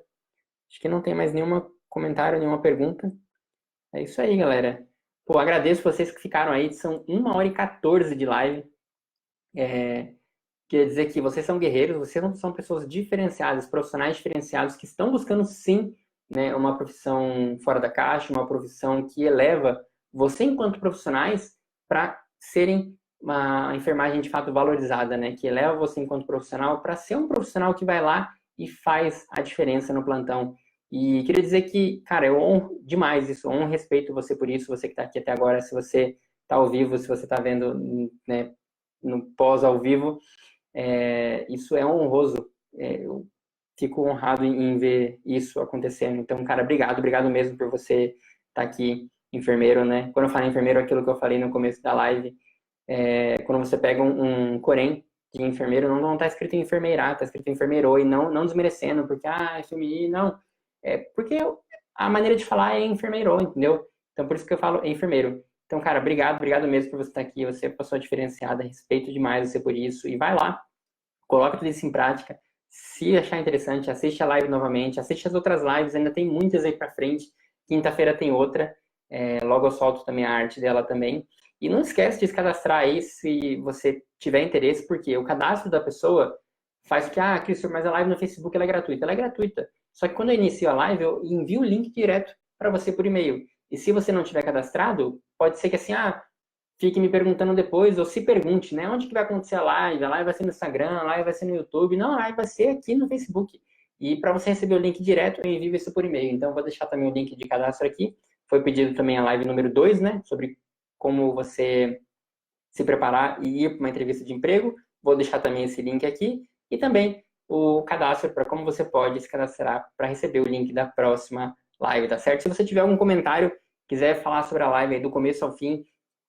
Acho que não tem mais nenhum comentário, nenhuma pergunta. É isso aí, galera. Pô, agradeço vocês que ficaram aí. São 1h14 de live. Quer dizer que vocês são guerreiros, vocês são pessoas diferenciadas, profissionais diferenciados que estão buscando sim, né, uma profissão fora da caixa, uma profissão que eleva você enquanto profissionais para serem uma enfermagem de fato valorizada, né, que eleva você enquanto profissional para ser um profissional que vai lá e faz a diferença no plantão. E queria dizer que, cara, eu honro demais isso, honro e respeito você por isso, você que está aqui até agora, se você está ao vivo, se você está vendo, né, no pós ao vivo, isso é honroso. Eu fico honrado em ver isso acontecendo. Então, cara, obrigado mesmo por você estar aqui, enfermeiro, né? Quando eu falo enfermeiro, aquilo que eu falei no começo da live, quando você pega um corém de enfermeiro, não está escrito enfermeirá, está escrito enfermeiro, e não desmerecendo, porque, FMI, não. Porque a maneira de falar é enfermeiro, entendeu? Então, por isso que eu falo enfermeiro. Então, cara, obrigado mesmo por você estar aqui, você é uma pessoa diferenciada, respeito demais você por isso, e vai lá, coloca tudo isso em prática. Se achar interessante, assiste a live novamente, assiste as outras lives, ainda tem muitas aí pra frente. Quinta-feira tem outra, logo eu solto também a arte dela também. E não esquece de se cadastrar aí se você tiver interesse, porque o cadastro da pessoa faz que, Cristian, mas a live no Facebook ela é gratuita. Ela é gratuita. Só que quando eu inicio a live, eu envio o link direto para você por e-mail. E se você não tiver cadastrado, pode ser que assim, fique me perguntando depois, ou se pergunte, né? Onde que vai acontecer a live? A live vai ser no Instagram, a live vai ser no YouTube. Não, a live vai ser aqui no Facebook. E para você receber o link direto, eu envio isso por e-mail. Então, vou deixar também o link de cadastro aqui. Foi pedido também a live número 2, né? Sobre como você se preparar e ir para uma entrevista de emprego. Vou deixar também esse link aqui. E também o cadastro para como você pode se cadastrar para receber o link da próxima live, tá certo? Se você tiver algum comentário, quiser falar sobre a live aí do começo ao fim,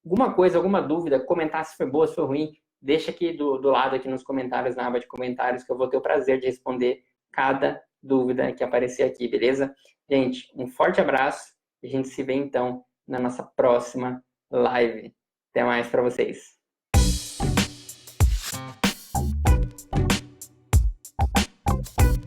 alguma coisa, alguma dúvida, comentar se foi boa, se foi ruim, deixa aqui do lado aqui nos comentários, na aba de comentários, que eu vou ter o prazer de responder cada dúvida que aparecer aqui, beleza? Gente, um forte abraço e a gente se vê então na nossa próxima live. Até mais para vocês.